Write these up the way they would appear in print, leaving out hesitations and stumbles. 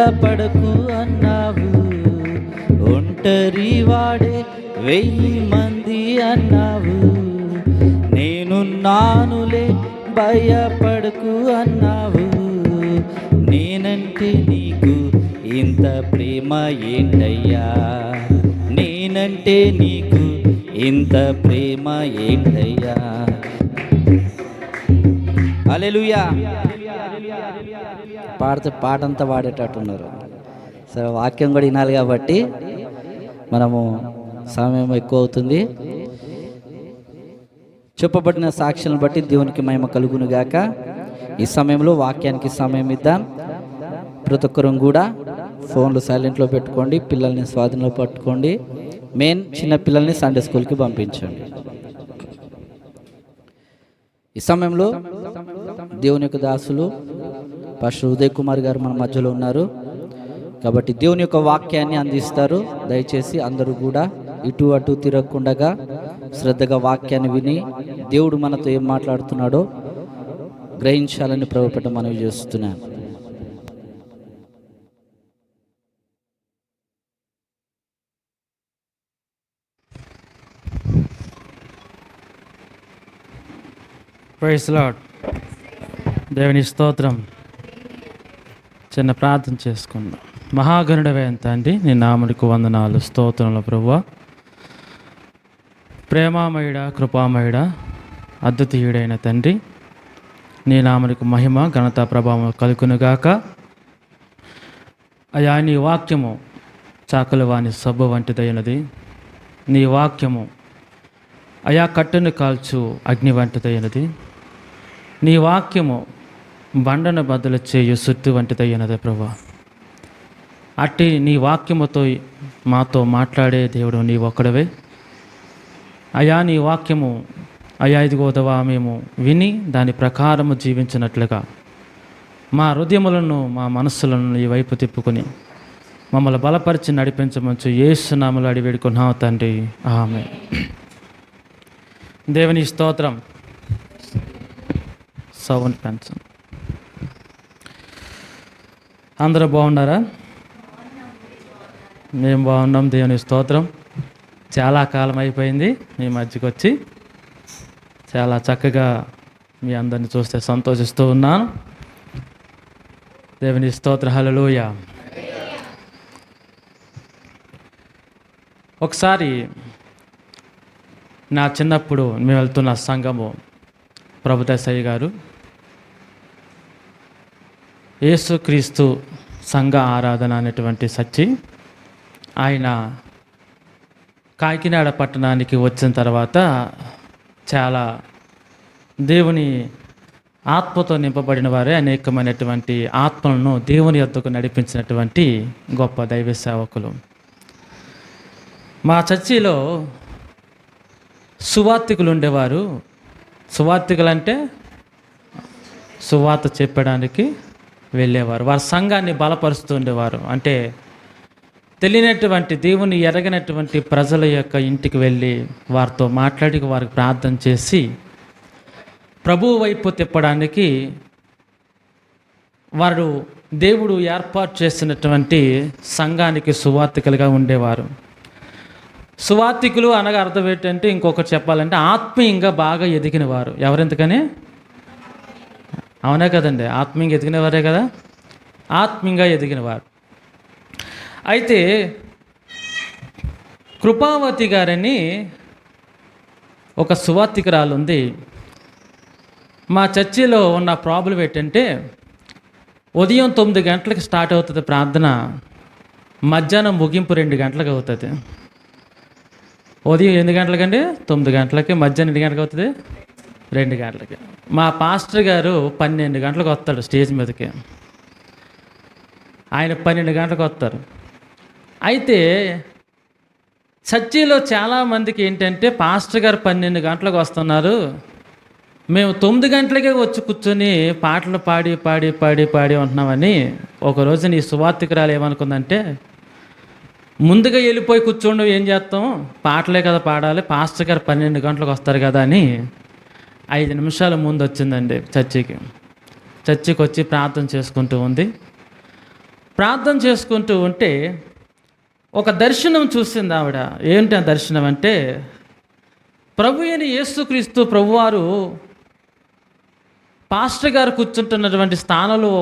భయపడకు అన్నావు. ఒంటరి వాడే 1000 మంది అన్నావు. నేనున్నానులే భయపడకు అన్నావు. నేనంటే నీకు ఇంత ప్రేమ ఏంటయ్యా, నేనంటే నీకు ఇంత ప్రేమ ఏంటయ్యా. హల్లెలూయా. పాడితే పాటంతా పాడేటట్టున్నారు. సరే, వాక్యం కూడా వినాలి కాబట్టి మనము సమయం ఎక్కువ అవుతుంది. చెప్పబడిన సాక్ష్యాలను బట్టి దేవునికి మహిమ కలుగును గాక. ఈ సమయంలో వాక్యానికి సమయం ఇద్దాం. ప్రతి ఒక్కరం కూడా ఫోన్లు సైలెంట్లో పెట్టుకోండి, పిల్లల్ని స్వాధీనంలో పట్టుకోండి. మెయిన్ చిన్న పిల్లల్ని సండే స్కూల్కి పంపించండి. ఈ సమయంలో దేవుని యొక్క దాసులు పాస్టర్ ఉదయ్ కుమార్ గారు మన మధ్యలో ఉన్నారు కాబట్టి దేవుని యొక్క వాక్యాన్ని అందిస్తారు. దయచేసి అందరూ కూడా ఇటు అటు తిరగకుండా శ్రద్ధగా వాక్యాన్ని విని దేవుడు మనతో ఏం మాట్లాడుతున్నాడో గ్రహించాలని ప్రభుపేట మనవి చేస్తున్నాను. Praise lord. దేవుని స్తోత్రం. చిన్న ప్రార్థన చేసుకుందాం. మహాగణుడవే తండ్రి, నీ నామమునకు వందనాలు, స్తోత్రములు ప్రభువా. ప్రేమామయుడ, కృపామయుడ, అద్వితీయుడైన తండ్రి, నీ నామమునకు మహిమ ఘనత ప్రభావం కలుగునుగాక. అయా, నీ వాక్యము చాకలివాని సబ్బు వంటిదైనది. నీ వాక్యము అయా కట్టును కాల్చు అగ్ని వంటిదైనది. నీ వాక్యము బండను బద్దలు చేయు సుత్తి వంటిదైనది ప్రభా. అట్టి నీ వాక్యముతో మాతో మాట్లాడే దేవుడు నీ ఒక్కడవే అయా. నీ వాక్యము అయా ఇదిగోదవా మేము విని దాని ప్రకారము జీవించినట్లుగా మా హృదయములను మా మనస్సులను ఈ వైపు తిప్పుకొని మమ్మల్ని బలపరిచి నడిపించవచ్చు. యేసు నామములో అడిగి వేడుకున్నాం తండ్రి, ఆమేన్. దేవుని స్తోత్రం. సౌండ్ పెంచండి. అందరూ బాగున్నారా? మేము బాగున్నాం. దేవుని స్తోత్రం. చాలా కాలం అయిపోయింది మీ మధ్యకి వచ్చి. చాలా చక్కగా మీ అందరిని చూస్తే సంతోషిస్తూ ఉన్నాను. దేవుని స్తోత్ర. హల్లెలూయా. ఒకసారి నా చిన్నప్పుడు మేము వెళ్తున్న సంఘము ప్రభుదేశాయి గారు యేసుక్రీస్తు సంఘ ఆరాధన అనేటువంటి సచ్చి ఆయన కాకినాడ పట్టణానికి వచ్చిన తర్వాత చాలా దేవుని ఆత్మతో నింపబడిన వారే అనేకమైనటువంటి ఆత్మలను దేవుని యొద్దకు నడిపించినటువంటి గొప్ప దైవ సేవకులు. మా చర్చిలో సువార్తికులు ఉండేవారు. సువార్తికులు అంటే సువార్త చెప్పడానికి వెళ్ళేవారు. వారి సంఘాన్ని బలపరుస్తూ ఉండేవారు. అంటే తెలియనటువంటి దేవుని ఎరగనటువంటి ప్రజల యొక్క ఇంటికి వెళ్ళి వారితో మాట్లాడి వారికి ప్రార్థన చేసి ప్రభువు వైపు తిప్పడానికి వారు దేవుడు ఏర్పాటు చేసినటువంటి సంఘానికి సువార్తికులుగా ఉండేవారు. సువార్తికులు అనగా అర్థం ఏంటంటే, ఇంకొకటి చెప్పాలంటే ఆత్మీయంగా బాగా ఎదిగిన వారు. ఎవరెందుకని? అవునే కదండి, ఆత్మీయంగా ఎదిగిన వారే కదా, ఆత్మీయంగా ఎదిగిన వారు. అయితే కృపావతి గారని ఒక సువార్తికురాలు ఉంది. మా చర్చిలో ఉన్న ప్రాబ్లం ఏంటంటే, ఉదయం 9 గంటలకు స్టార్ట్ అవుతుంది ప్రార్థన, మధ్యాహ్నం ముగింపు 2 గంటలకు అవుతుంది. ఉదయం 8 గంటలకండి 9 గంటలకి, మధ్యాహ్నం 2 గంటలకు అవుతుంది 2 గంటలకి. మా పాస్టర్ గారు 12 గంటలకు వస్తాడు స్టేజ్ మీదకి. ఆయన 12 గంటలకు వస్తారు. అయితే చర్చిలో చాలామందికి ఏంటంటే, పాస్టర్ గారు 12 గంటలకు వస్తున్నారు, మేము 9 గంటలకే వచ్చి కూర్చొని పాటలు పాడి పాడి పాడి పాడి ఉంటున్నామని. ఒకరోజు నీ సువార్తికురాలు ఏమనుకుందంటే, ముందుగా వెళ్ళిపోయి కూర్చోండి, ఏం చేస్తాం, పాటలే కదా పాడాలి, పాస్టర్ గారు 12 గంటలకు వస్తారు కదా అని 5 నిమిషాల ముందు వచ్చిందండి చర్చికి. చర్చికి వచ్చి ప్రార్థన చేసుకుంటూ ఉంది. ప్రార్థన చేసుకుంటూ ఉంటే ఒక దర్శనం చూసింది ఆవిడ. ఏంటి ఆ దర్శనం అంటే, ప్రభు అయిన యేసుక్రీస్తు ప్రభువారు పాస్టర్ గారు కూర్చుంటున్నటువంటి స్థానంలో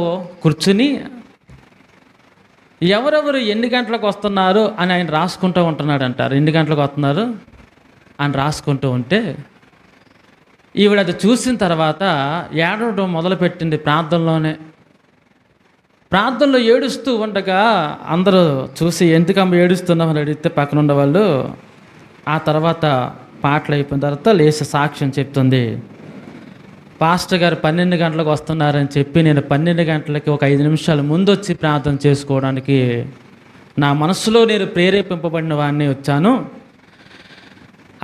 కూర్చుని ఎవరెవరు ఎన్ని గంటలకు వస్తున్నారు అని ఆయన రాసుకుంటూ ఉంటున్నాడు అంటారు. ఎన్ని గంటలకు వస్తున్నారు అని రాసుకుంటూ ఉంటే ఈవిడ అది చూసిన తర్వాత ఏడవడం మొదలుపెట్టింది. ప్రార్థనలో ఏడుస్తూ ఉండగా అందరూ చూసి ఎందుకమ్మ ఏడుస్తున్నామని అడిగితే పక్కన ఉండేవాళ్ళు ఆ తర్వాత పాటలు అయిపోయిన తర్వాత లేచి సాక్ష్యం చెప్తుంది. పాస్టర్ గారు 12 గంటలకు వస్తున్నారని చెప్పి నేను 12 గంటలకి ఒక 5 నిమిషాల ముందు వచ్చి ప్రార్థన చేసుకోవడానికి నా మనసులో నేను ప్రేరేపింపబడిన వాడిని వచ్చాను.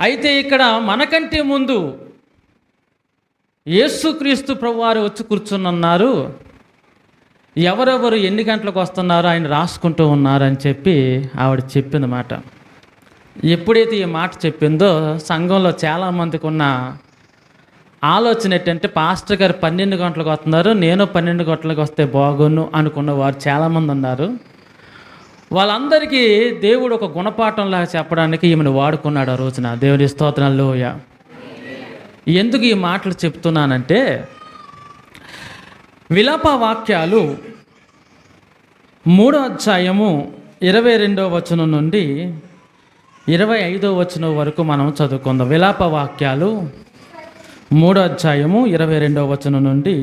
అయితే ఇక్కడ మనకంటే ముందు యేసుక్రీస్తు ప్రభువారు వచ్చి కూర్చున్నారు. ఎవరెవరు ఎన్ని గంటలకు వస్తున్నారో ఆయన రాసుకుంటూ ఉన్నారని చెప్పి ఆవిడ చెప్పింది మాట. ఎప్పుడైతే ఈ మాట చెప్పిందో సంఘంలో చాలామందికి ఉన్న ఆలోచన ఏంటంటే, పాస్టర్ గారు 12 గంటలకు వస్తున్నారు, నేను 12 గంటలకు వస్తే బాగున్ను అనుకున్న వారు చాలామంది ఉన్నారు. వాళ్ళందరికీ దేవుడు ఒక గుణపాఠంలాగా చెప్పడానికి ఈమెను వాడుకున్నాడు ఆ రోజున. దేవుని స్తోత్రాల్లోయ. ఎందుకు ఈ మాటలు చెప్తున్నానంటే, విలాప వాక్యాలు 3వ అధ్యాయము 22వ వచనం నుండి 25వ వచనం వరకు మనం చదువుకుందాం. విలాప వాక్యాలు 3వ అధ్యాయము 22వ వచనం నుండి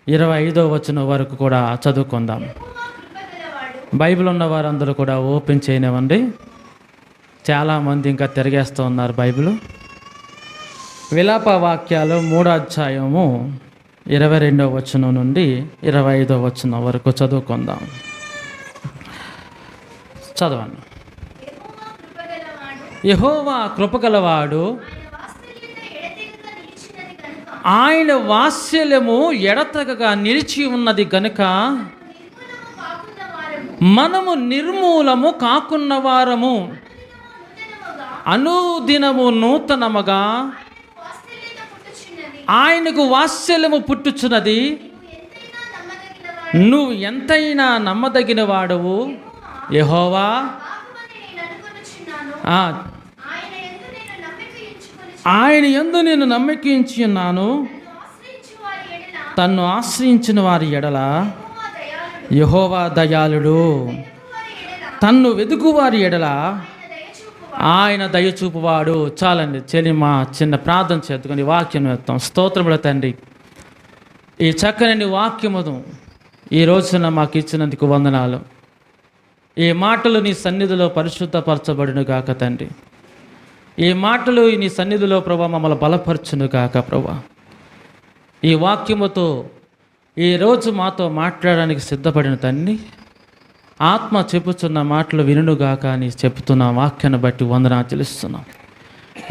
25వ వచనం వరకు కూడా చదువుకుందాం. బైబిల్ ఉన్న వారందరూ కూడా ఓపెన్ చేయనివ్వండి. చాలామంది ఇంకా తిరిగేస్తూ ఉన్నారు బైబిల్. విలాప వాక్యాలు 3వ అధ్యాయము 22వ వచనం నుండి 25వ వచనం వరకు చదువుకుందాం. చదవండి. యెహోవా కృపగలవాడు, ఆయన వాత్సల్యము ఎడతెగక నిలిచి ఉన్నది గనుక మనము నిర్మూలము కాకున్న వారము, అనుదినము నూతనముగా ఆయనకు వాత్సల్యము పుట్టుచున్నది. నువ్వు ఎంతైనా నమ్మదగిన వాడవు యెహోవా. ఆయన యందు నేను నమ్మకించి ఉన్నాను. తన్ను ఆశ్రయించిన వారి ఎడల యెహోవా దయాళుడు, తన్ను వెదుకు వారి ఎడల ఆయన దయచూపువాడు. చాలండి చెలిమా, చిన్న ప్రార్థన చేద్దుకొని వాక్యం వేస్తాం. స్తోత్రముల తండ్రి, ఈ చక్కని వాక్యమును ఈ రోజున మాకు ఇచ్చినందుకు వందనాలు. ఈ మాటలు నీ సన్నిధిలో పరిశుద్ధపరచబడును గాక తండ్రి. ఈ మాటలు నీ సన్నిధిలో ప్రభా మమ్మల్ని బలపరచును గాక ప్రభా. ఈ వాక్యముతో ఈరోజు మాతో మాట్లాడడానికి సిద్ధపడిన తండ్రి, ఆత్మ చెప్పుచున్న మాటలు వినుగాక అని చెప్తున్న వాక్యాన్ని బట్టి వందనాలు చెల్లిస్తున్నాం.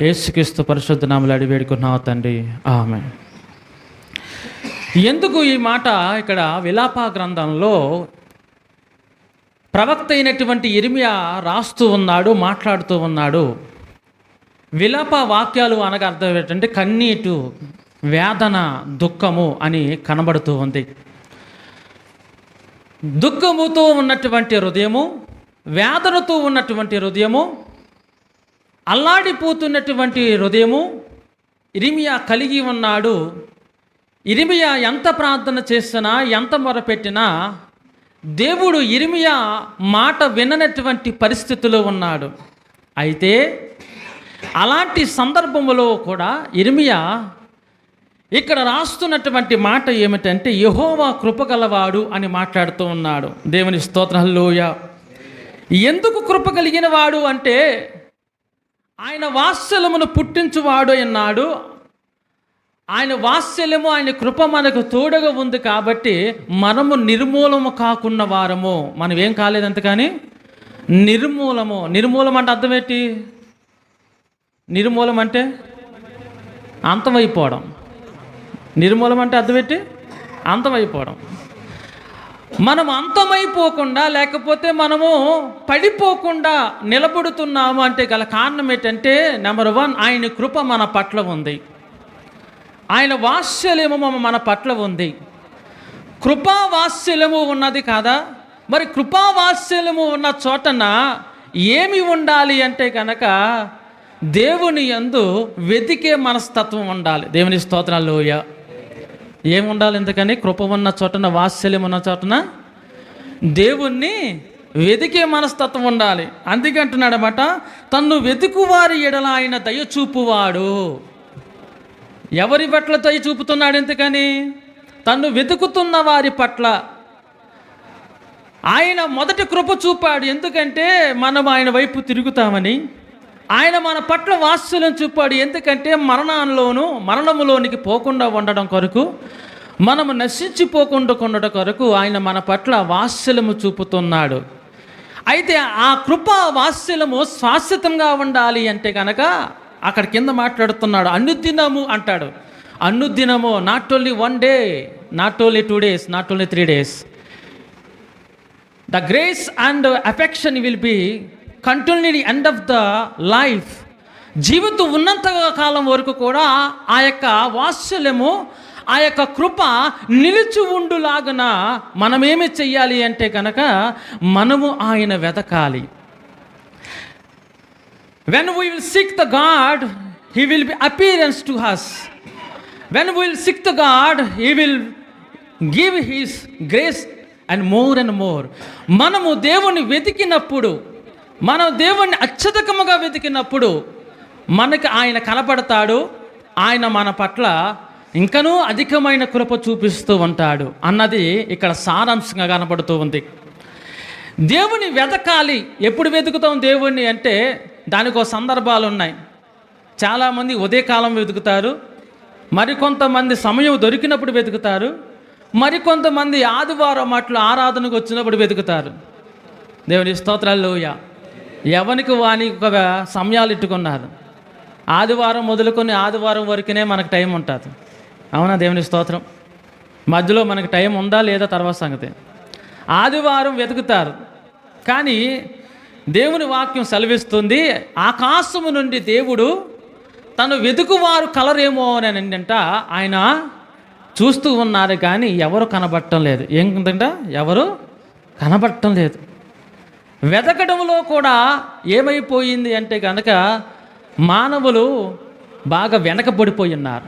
యేసుక్రీస్తు పరిశుద్ధ నామములో అడిగి వేడుకున్నావు తండ్రి, ఆమేన్. ఎందుకు ఈ మాట ఇక్కడ విలాప గ్రంథంలో ప్రవక్త అయినటువంటి ఇర్మియా రాస్తూ ఉన్నాడు, మాట్లాడుతూ ఉన్నాడు. విలాప వాక్యాలు అనగా అర్థం ఏంటంటే కన్నీటు, వేదన, దుఃఖము అని కనబడుతూ ఉంది. దుఃఖముతో ఉన్నటువంటి హృదయము, వేదనతో ఉన్నటువంటి హృదయము, అల్లాడిపోతున్నటువంటి హృదయము ఇర్మియా కలిగి ఉన్నాడు. ఇర్మియా ఎంత ప్రార్థన చేసినా, ఎంత మొరపెట్టినా దేవుడు ఇర్మియా మాట విననటువంటి పరిస్థితిలో ఉన్నాడు. అయితే అలాంటి సందర్భంలో కూడా ఇర్మియా ఇక్కడ రాస్తున్నటువంటి మాట ఏమిటంటే యెహోవా కృపగలవాడు అని మాట్లాడుతూ ఉన్నాడు. దేవుని స్తోత్రం, హల్లెలూయా. ఎందుకు కృప కలిగిన వాడు అంటే ఆయన వాత్సల్యమును పుట్టించువాడు అన్నాడు. ఆయన వాత్సల్యము, ఆయన కృప మనకు తోడుగా ఉంది కాబట్టి మనము నిర్మూలము కాకున్న వారము. మనం ఏం కాలేదంత కానీ నిర్మూలము. నిర్మూలం అంటే అర్థం ఏంటి? నిర్మూలం అంటే అంతమైపోవడం. నిర్మూలం అంటే అర్థం ఏంటి? అంతమైపోవడం. మనం అంతమైపోకుండా, లేకపోతే మనము పడిపోకుండా నిలబడుతున్నాము అంటే గల కారణం ఏంటంటే నెంబర్ 1 ఆయన కృప మన పట్ల ఉంది, ఆయన వాత్సల్యము మన పట్ల ఉంది. కృపావాత్సల్యము ఉన్నది కాదా? మరి కృపావాత్సల్యము ఉన్న చోటన ఏమి ఉండాలి అంటే కనుక దేవుని యందు వెతికే మనస్తత్వం ఉండాలి. దేవుని స్తోత్రాల్లోయ. ఏమి ఉండాలి? ఎందుకని కృప ఉన్న చోటన, వాత్సల్యం ఉన్న చోటన దేవుణ్ణి వెతికే మనస్తత్వం ఉండాలి. అందుకే అంటున్నాడన్నమాట, తన్ను వెతుకువారి ఎడల ఆయన దయ చూపువాడు. ఎవరి పట్ల దయ చూపుతున్నాడు? ఎందుకని? తన్ను వెతుకుతున్న వారి పట్ల ఆయన మొదటి కృప చూపాడు. ఎందుకంటే మనం ఆయన వైపు తిరుగుతామని. ఆయన మన పట్ల వాత్సల్యం చూపాడు. ఎందుకంటే మరణములోనికి పోకుండా ఉండడం కొరకు, మనము నశించిపోకుండా ఉండడం కొరకు ఆయన మన పట్ల వాత్సల్యము చూపుతున్నాడు. అయితే ఆ కృప వాత్సల్యము శాశ్వతంగా ఉండాలి అంటే కనుక అక్కడ కింద మాట్లాడుతున్నాడు, అనుదినము అంటాడు. అనుదినము, not only 1 day, not only 2 days, not only 3 days. The grace and affection will be continually end of the life. జీవితం ఉన్నంత కాలం వరకు కూడా ఆ యొక్క వాత్సల్యము, ఆ యొక్క కృప నిలిచి ఉండులాగున మనమేమి చెయ్యాలి అంటే కనుక మనము ఆయన వెతకాలి. When we will seek the God, He will be appearance to us. When we will seek the God, He will give His grace and more. మనము దేవుని వెతికినప్పుడు, మనం దేవుణ్ణి అత్యధికముగా వెతికినప్పుడు మనకి ఆయన కనపడతాడు. ఆయన మన పట్ల ఇంకనూ అధికమైన కృప చూపిస్తూ ఉంటాడు అన్నది ఇక్కడ సారాంశంగా కనపడుతూ ఉంది. దేవుని వెతకాలి. ఎప్పుడు వెతుకుతాం దేవుణ్ణి అంటే దానికి ఒక సందర్భాలు ఉన్నాయి. చాలామంది ఉదయకాలం వెతుకుతారు, మరికొంతమంది సమయం దొరికినప్పుడు వెతుకుతారు, మరికొంతమంది ఆదివారం అట్లా ఆరాధనకు వచ్చినప్పుడు వెతుకుతారు. దేవుని స్తోత్రాల్లోయ. ఎవరికి వానికి ఒక సమయాలు ఇట్టుకున్నారు. ఆదివారం మొదలుకొని ఆదివారం వరకునే మనకు టైం ఉంటుంది. అవునా? దేవుని స్తోత్రం. మధ్యలో మనకు టైం ఉందా లేదా తర్వాత సంగతి. ఆదివారం వెతుకుతారు, కానీ దేవుని వాక్యం సెలవిస్తుంది, ఆకాశము నుండి దేవుడు తను వెతుకువారు కలరేమో అని అంట ఆయన చూస్తూ ఉన్నారు, కానీ ఎవరు కనబడటం లేదు. ఏంటంట? ఎవరు కనబడటం లేదు. వెతకడంలో కూడా ఏమైపోయింది అంటే కనుక మానవులు బాగా వెనకబడిపోయి ఉన్నారు.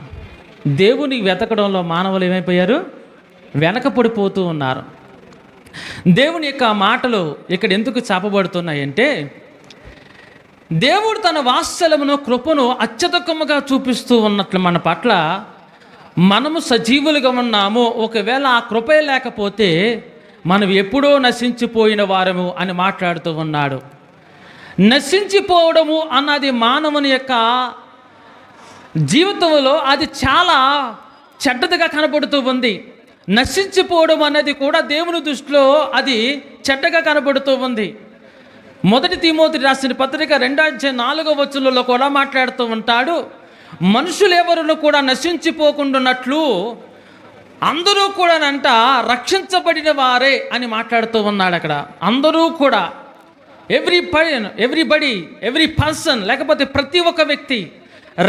దేవుని వెతకడంలో మానవులు ఏమైపోయారు? వెనకపడిపోతూ ఉన్నారు. దేవుని యొక్క మాటలు ఇక్కడ ఎందుకు చాపబడుతున్నాయంటే, దేవుడు తన వాత్సల్యమును, కృపను అత్యధికముగా చూపిస్తూ ఉన్నట్లు మన పట్ల మనము సజీవులుగా ఉన్నాము. ఒకవేళ ఆ కృపే లేకపోతే మనం ఎప్పుడో నశించిపోయిన వారము అని మాట్లాడుతూ ఉన్నాడు. నశించిపోవడము అన్నది మానవుని యొక్క జీవితంలో అది చాలా చెడ్డదిగా కనబడుతూ ఉంది. నశించిపోవడం అనేది కూడా దేవుని దృష్టిలో అది చెడ్డగా కనబడుతూ ఉంది. 1 తిమోతి రాసిన పత్రిక 2:4 కూడా మాట్లాడుతూ ఉంటాడు, మనుషులు ఎవరు కూడా నశించిపోకుండాన్నట్లు అందరూ కూడా రక్షించబడిన వారే అని మాట్లాడుతూ ఉన్నాడు. అక్కడ అందరూ కూడా, ఎవ్రీ పర్సన్, లేకపోతే ప్రతి ఒక్క వ్యక్తి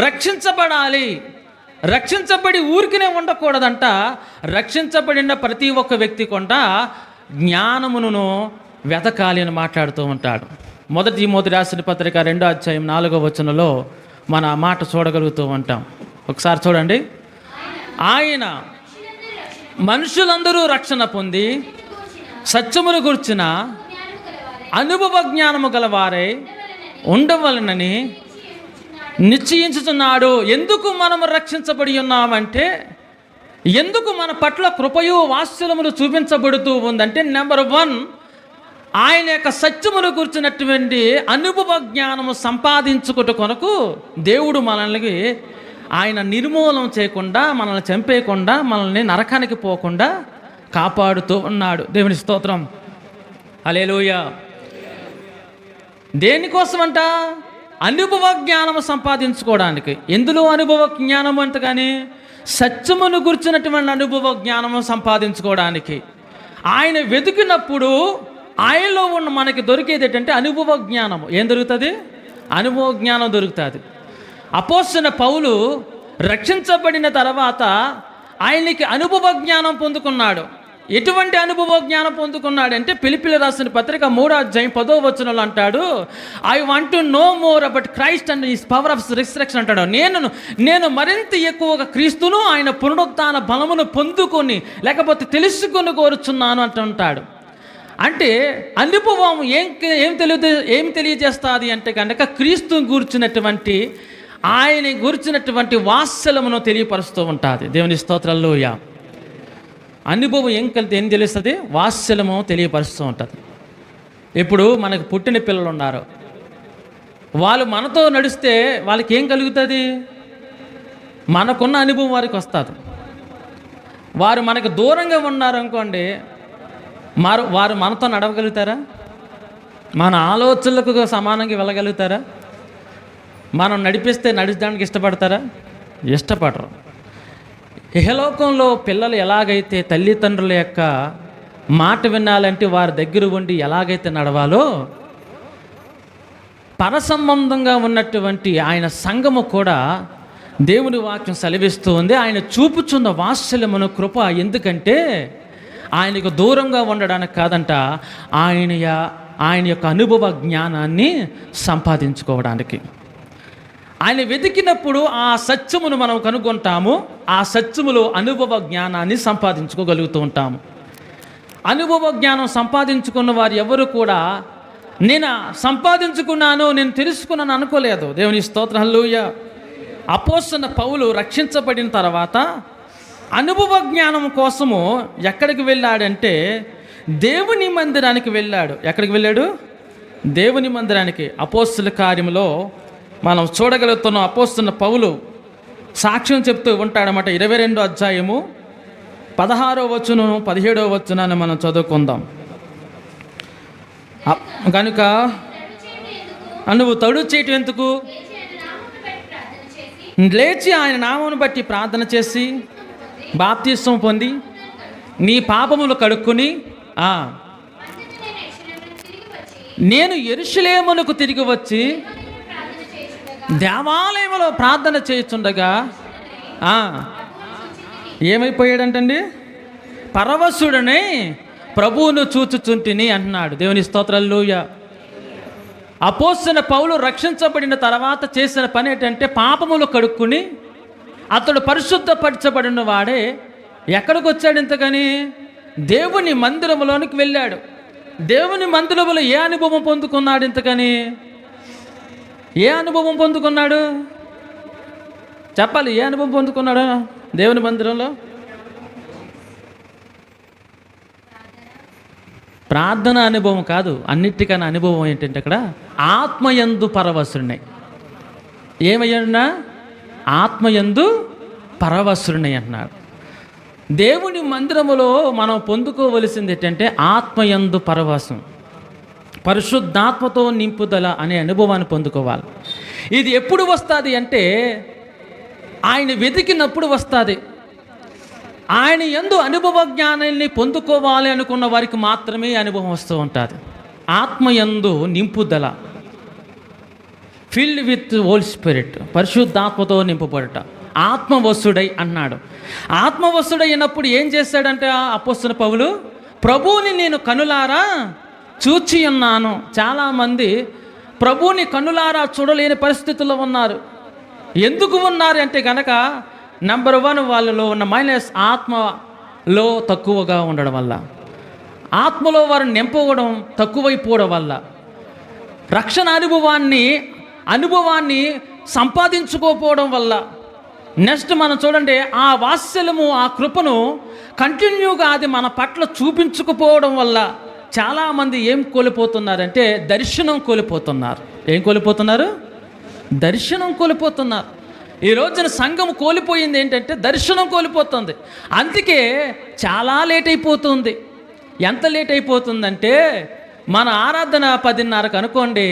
రక్షించబడాలి. రక్షించబడి ఊరికినే ఉండకూడదంట. రక్షించబడిన ప్రతి ఒక్క వ్యక్తి కొంట జ్ఞానమును వెతకాలి అని మాట్లాడుతూ ఉంటాడు. 1 తిమోతి రాసిన పత్రిక 2:4 మన మాట చూడగలుగుతూ ఉంటాం. ఒకసారి చూడండి. ఆయన మనుషులందరూ రక్షణ పొంది సత్యమును గుర్చిన అనుభవ జ్ఞానము గలవారై ఉండవలనని నిశ్చయించుతున్నాడు. ఎందుకు మనము రక్షించబడి ఉన్నామంటే, ఎందుకు మన పట్ల కృపయు వాత్సల్యములు చూపించబడుతూ ఉందంటే, నెంబర్ 1, ఆయన యొక్క సత్యమును గుర్చినటువంటి అనుభవ జ్ఞానము సంపాదించుకుట కొరకు దేవుడు మనల్ని ఆయన నిర్మూలన చేయకుండా, మనల్ని చంపేయకుండా, మనల్ని నరకానికి పోకుండా కాపాడుతూ ఉన్నాడు. దేవుని స్తోత్రం. హల్లెలూయా. దేనికోసమంట? అనుభవ జ్ఞానము సంపాదించుకోవడానికి. ఎందులో అనుభవ జ్ఞానము అంత? కానీ సత్యమును గుర్చినటువంటి అనుభవ జ్ఞానము సంపాదించుకోవడానికి. ఆయన వెతికినప్పుడు ఆయనలో ఉన్న మనకి దొరికేది ఏంటంటే అనుభవ జ్ఞానము. ఏం దొరుకుతుంది? అనుభవ జ్ఞానం దొరుకుతుంది. అపోస్తలుడైన పౌలు రక్షించబడిన తర్వాత ఆయనకి అనుభవ జ్ఞానం పొందుకున్నాడు. ఎటువంటి అనుభవ జ్ఞానం పొందుకున్నాడంటే ఫిలిప్పీయులకు రాసిన పత్రిక 3:10 అంటాడు, I want to know more about Christ and his power of resurrection అంటాడు. నేను మరింత ఎక్కువగా క్రీస్తును ఆయన పునరుత్థాన బలమును పొందుకొని లేకపోతే తెలుసుకొని కోరుచున్నాను అంటుంటాడు. అంటే అనుభవం ఏం తెలియజేస్తుంది అంటే కనుక క్రీస్తుని గూర్చినటువంటి ఆయన గూర్చినటువంటి వాత్సల్యమును తెలియపరుస్తూ ఉంటుంది. దేవుని స్తోత్రాల్లోయ. అనుభవం ఏం తెలుస్తుంది? వాత్సల్యము తెలియపరుస్తూ ఉంటుంది. ఇప్పుడు మనకు పుట్టిన పిల్లలు ఉన్నారు, వాళ్ళు మనతో నడిస్తే వాళ్ళకి ఏం కలుగుతుంది? మనకున్న అనుభవం వారికి వస్తుంది. వారు మనకు దూరంగా ఉన్నారు అనుకోండి, వారు మనతో నడవగలుగుతారా? మన ఆలోచనలకు సమానంగా వెళ్ళగలుగుతారా? మనం నడిపిస్తే నడిచడానికి ఇష్టపడతారా? ఇష్టపడరు. ఇహలోకంలో పిల్లలు ఎలాగైతే తల్లిదండ్రుల యొక్క మాట వినాలంటే వారి దగ్గర ఉండి ఎలాగైతే నడవాలో, పరసంబంధంగా ఉన్నటువంటి ఆయన సంఘము కూడా దేవుని వాక్యం సెలవిస్తూ ఉంది. ఆయన చూపుచున్న వాత్సల్యమును కృప ఎందుకంటే ఆయనకు దూరంగా ఉండడానికి కాదంట, ఆయన యొక్క అనుభవ జ్ఞానాన్ని సంపాదించుకోవడానికి. ఆయన వెతికినప్పుడు ఆ సత్యమును మనం కనుగొంటాము. ఆ సత్యములో అనుభవ జ్ఞానాన్ని సంపాదించుకోగలుగుతూ ఉంటాము. అనుభవ జ్ఞానం సంపాదించుకున్న వారు ఎవరు కూడా నేను సంపాదించుకున్నాను, నేను తెలుసుకున్నాను అనుకోలేదు. దేవుని స్తోత్రం, హల్లెలూయా. అపోస్తలుడైన పౌలు రక్షించబడిన తర్వాత అనుభవ జ్ఞానం కోసము ఎక్కడికి వెళ్ళాడంటే దేవుని మందిరానికి వెళ్ళాడు. ఎక్కడికి వెళ్ళాడు? దేవుని మందిరానికి. అపోస్తలుల కార్యములో మనం చూడగలుగుతున్నాం. అపోస్తలుడైన పౌలు సాక్ష్యం చెప్తూ ఉంటాడన్నమాట. 22వ అధ్యాయము 16వ వచనం 17వ వచనాన్ని మనం చదువుకుందాం. కనుక నువ్వు తడు చేయటం ఎందుకు? లేచి ఆయన నామమును బట్టి ప్రార్థన చేసి బాప్తిస్మం పొంది నీ పాపములు కడుక్కుని నేను యెరూషలేమునకు తిరిగి వచ్చి దేవాలయంలో ప్రార్థన చేయుచుండగా ఏమైపోయాడంటండి? పరవశుడనై ప్రభువును చూచుచుంటిని అంటున్నాడు. దేవుని స్తోత్రాలు, హల్లెలూయా. అపోస్తలుడైన పౌలు రక్షించబడిన తర్వాత చేసిన పని ఏంటంటే పాపములు కడుక్కుని అతడు పరిశుద్ధపరచబడిన వాడే ఎక్కడికి వచ్చాడు? ఇంతకని దేవుని మందిరంలోనికి వెళ్ళాడు. దేవుని మందిరంలో ఏ అనుభవం పొందుకున్నాడు? ఇంతకని ఏ అనుభవం పొందుకున్నాడు? చెప్పాలి. ఏ అనుభవం పొందుకున్నాడు దేవుని మందిరంలో? ప్రార్థన అనుభవం కాదు, అన్నిటికన్నా అనుభవం ఏంటంటే అక్కడ ఆత్మయందు పరవశుడినై. ఏమయ్యాడున్నా? ఆత్మయందు పరవశుడినై అన్నాడు. దేవుని మందిరములో మనం పొందుకోవలసింది ఏంటంటే ఆత్మయందు పరవశం, పరిశుద్ధాత్మతో నింపుదల అనే అనుభవాన్ని పొందుకోవాలి. ఇది ఎప్పుడు వస్తుంది అంటే ఆయన వెతికినప్పుడు వస్తుంది. ఆయన యందు అనుభవ జ్ఞానాన్ని పొందుకోవాలి అనుకున్న వారికి మాత్రమే అనుభవం వస్తూ ఉంటుంది. ఆత్మయందు నింపుదల, ఫిల్డ్ విత్ హోల్ స్పిరిట్, పరిశుద్ధాత్మతో నింపబడట. ఆత్మవశుడై అన్నాడు. ఆత్మవశుడై అయినప్పుడు ఏం చేశాడంటే అపోస్తలుడైన పౌలు, ప్రభువుని నేను కనులారా చూచి ఉన్నాను. చాలామంది ప్రభువుని కనులారా చూడలేని పరిస్థితుల్లో ఉన్నారు. ఎందుకు ఉన్నారు అంటే కనుక నెంబర్ 1 వాళ్ళలో ఉన్న మైనస్ ఆత్మలో తక్కువగా ఉండడం వల్ల, ఆత్మలో వారిని నింపవడం తక్కువైపోవడం వల్ల, రక్షణ అనుభవాన్ని సంపాదించుకోకపోవడం వల్ల. నెక్స్ట్ మనం చూడండి, ఆ వాత్సల్యము ఆ కృపను కంటిన్యూగా అది మన పట్ల చూపించుకుపోవడం వల్ల చాలామంది ఏం కోల్పోతున్నారంటే దర్శనం కోల్పోతున్నారు. ఏం కోల్పోతున్నారు? దర్శనం కోల్పోతున్నారు. ఈ రోజున సంఘం కోల్పోయింది ఏంటంటే దర్శనం కోల్పోతుంది. అందుకే చాలా లేట్ అయిపోతుంది. ఎంత లేట్ అయిపోతుందంటే మన ఆరాధన 10:30కు అనుకోండి,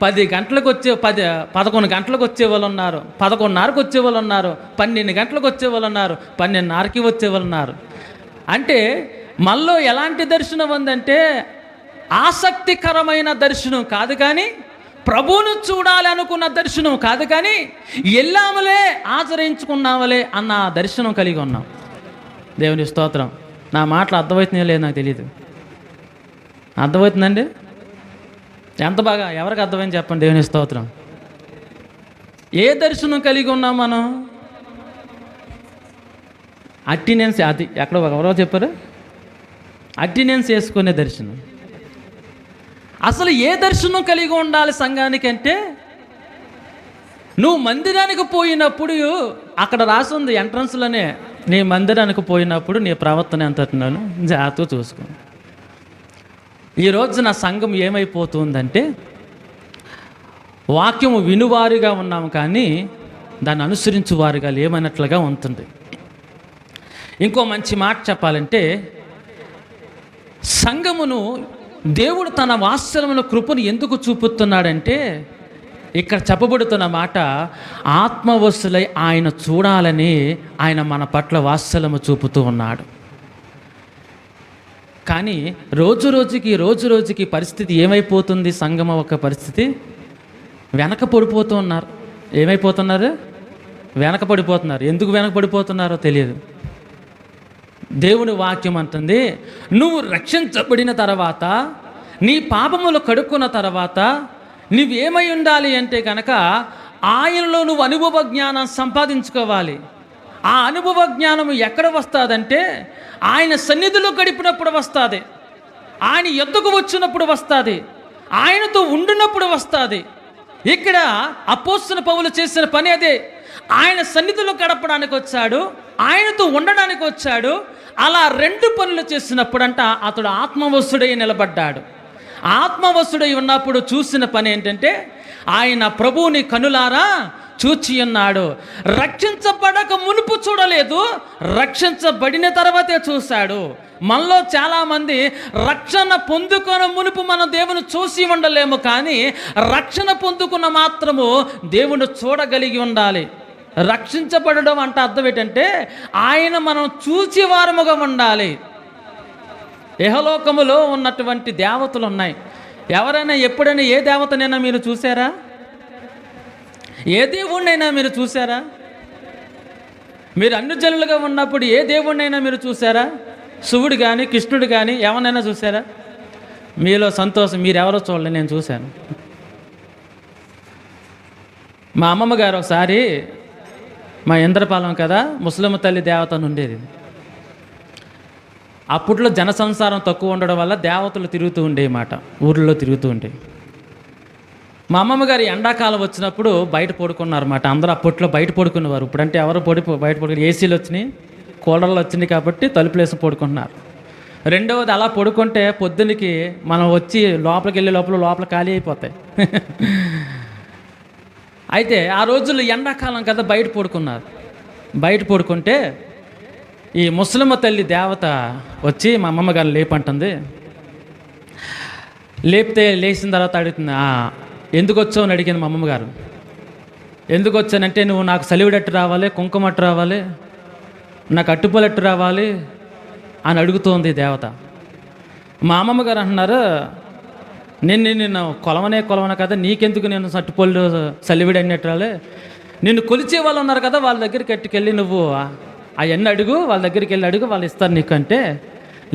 10 గంటలకు 11 గంటలకు వచ్చే వాళ్ళు ఉన్నారు, 11:30కు వచ్చే వాళ్ళు ఉన్నారు, 12 గంటలకు వచ్చే వాళ్ళు ఉన్నారు, 12:30కి వచ్చే వాళ్ళు ఉన్నారు. అంటే మనలో ఎలాంటి దర్శనం ఉందంటే ఆసక్తికరమైన దర్శనం కాదు, కానీ ప్రభువును చూడాలి అనుకున్న దర్శనం కాదు, కానీ వెళ్ళామలే ఆచరించుకున్నామలే అన్న దర్శనం కలిగి ఉన్నాం. దేవుని స్తోత్రం. నా మాటలు అర్థమవుతున్నాయో లేదు నాకు తెలియదు. అర్థమవుతుందండి? ఎంత బాగా ఎవరికి అర్థమైంది చెప్పండి. దేవుని స్తోత్రం. ఏ దర్శనం కలిగి ఉన్నాం మనం? అటెండెన్స్, అది ఎక్కడో ఎవరో చెప్పారు, అటెండెన్స్ వేసుకునే దర్శనం. అసలు ఏ దర్శనం కలిగి ఉండాలి సంఘానికంటే, నువ్వు మందిరానికి పోయినప్పుడు అక్కడ రాసింది ఎంట్రన్స్లోనే, నీ మందిరానికి పోయినప్పుడు నీ ప్రవర్తన ఎంత అంటున్నాను జాగ్రత్తగా చూసుకో. ఈరోజు నా సంఘం ఏమైపోతుందంటే, వాక్యము వినువారుగా ఉన్నాము కానీ దాన్ని అనుసరించువారుగా లేమన్నట్లుగా ఉంటుంది. ఇంకో మంచి మాట చెప్పాలంటే, సంఘమును దేవుడు తన వాత్సల్యముల కృపను ఎందుకు చూపుతున్నాడంటే, ఇక్కడ చెప్పబడుతున్న మాట, ఆత్మవశులై ఆయన చూడాలని ఆయన మన పట్ల వాత్సల్యము చూపుతూ ఉన్నాడు. కానీ రోజు రోజుకి పరిస్థితి ఏమైపోతుంది? సంఘం ఒక పరిస్థితి వెనక పడిపోతూ ఉన్నారు. ఏమైపోతున్నారు? వెనక పడిపోతున్నారు. ఎందుకు వెనక పడిపోతున్నారో తెలియదు. దేవుని వాక్యం అంటుంది, నువ్వు రక్షించబడిన తర్వాత, నీ పాపములు కడుక్కున్న తర్వాత నువ్వేమై ఉండాలి అంటే కనుక, ఆయనలో నువ్వు అనుభవ జ్ఞానం సంపాదించుకోవాలి. ఆ అనుభవ జ్ఞానం ఎక్కడ వస్తుందంటే, ఆయన సన్నిధిలో గడిపినప్పుడు వస్తుంది, ఆయన ఎద్దుకు వచ్చినప్పుడు వస్తుంది, ఆయనతో ఉండినప్పుడు వస్తుంది. ఇక్కడ అపోస్తలుడైన పౌలు చేసిన పని అదే. ఆయన సన్నిధిలో గడపడానికి వచ్చాడు, ఆయనతో ఉండడానికి వచ్చాడు. అలా రెండు పనులు చేసినప్పుడంట అతడు ఆత్మవశుడై నిలబడ్డాడు. ఆత్మవశుడై ఉన్నప్పుడు చూసిన పని ఏంటంటే, ఆయన ప్రభువుని కనులారా చూచి ఉన్నాడు. రక్షించబడక మునుపు చూడలేదు, రక్షించబడిన తర్వాతే చూశాడు. మనలో చాలామంది రక్షణ పొందుకున్న మునుపు మనం దేవుని చూసి ఉండలేము, కానీ రక్షణ పొందుకున్న మాత్రము దేవుని చూడగలిగి ఉండాలి. రక్షించబడడం అంటే అర్థం ఏంటంటే, ఆయన మనం చూచి వారముగా ఉండాలి. ఇహలోకములో ఉన్నటువంటి దేవతలు ఉన్నాయి. ఎవరైనా ఎప్పుడైనా ఏ దేవతనైనా మీరు చూసారా? ఏ దేవుణ్ణైనా మీరు చూసారా? మీరు అన్ని జనులుగా ఉన్నప్పుడు ఏ దేవుణ్ణైనా మీరు చూసారా? శివుడు కానీ కృష్ణుడు కానీ ఎవరినైనా చూసారా? మీలో సంతోషం, మీరెవరో చూడలే, నేను చూశాను. మా అమ్మమ్మ గారు ఒకసారి, మా ఇంద్రపాలెం కదా, ముస్లిం తల్లి దేవత అని ఉండేది. అప్పట్లో జన సంసారం తక్కువ ఉండడం వల్ల దేవతలు తిరుగుతూ ఉండేమాట, ఊర్లో తిరుగుతూ ఉండేవి. మా అమ్మమ్మ గారు ఎండాకాలం వచ్చినప్పుడు బయట పడుకున్నారన్నమాట. అందరూ అప్పట్లో బయట పడుకునేవారు. ఇప్పుడంటే ఎవరు బయట పడుకుని ఏసీలు వచ్చినాయి, కూలర్లు వచ్చినాయి కాబట్టి తలుపులు వేసి పడుకుంటున్నారు. రెండవది, అలా పడుకుంటే పొద్దున్నకి మనం వచ్చి లోపలికి వెళ్ళే లోపల ఖాళీ అయిపోతాయి. అయితే ఆ రోజుల్లో ఎండాకాలం కదా బయట పడుకున్నారు. బయట పడుకుంటే ఈ ముసలమ్మ తల్లి దేవత వచ్చి మా అమ్మమ్మ గారిని లేపంటుంది. లేపితే లేచిన తర్వాత అడుగుతుంది, ఎందుకు వచ్చావు అని అడిగింది మా అమ్మమ్మగారు. ఎందుకు వచ్చానంటే, నువ్వు నాకు సలివిడట్టు రావాలి, కుంకుమట్టు రావాలి, నాకు అట్టుపొలట్టు రావాలి అని అడుగుతోంది దేవత. మా అమ్మమ్మగారు అంటున్నారు, నిన్ను కొలవన కదా, నీకెందుకు నేను అట్టుపొల్లు సలివిడి అన్నట్టు రాలే, నిన్ను కొలిచే వాళ్ళు ఉన్నారు కదా, వాళ్ళ దగ్గరికి ఎట్టుకెళ్ళి నువ్వు అవన్నీ అడుగు, వాళ్ళ దగ్గరికి వెళ్ళి అడుగు, వాళ్ళు ఇస్తారు నీకు అంటే,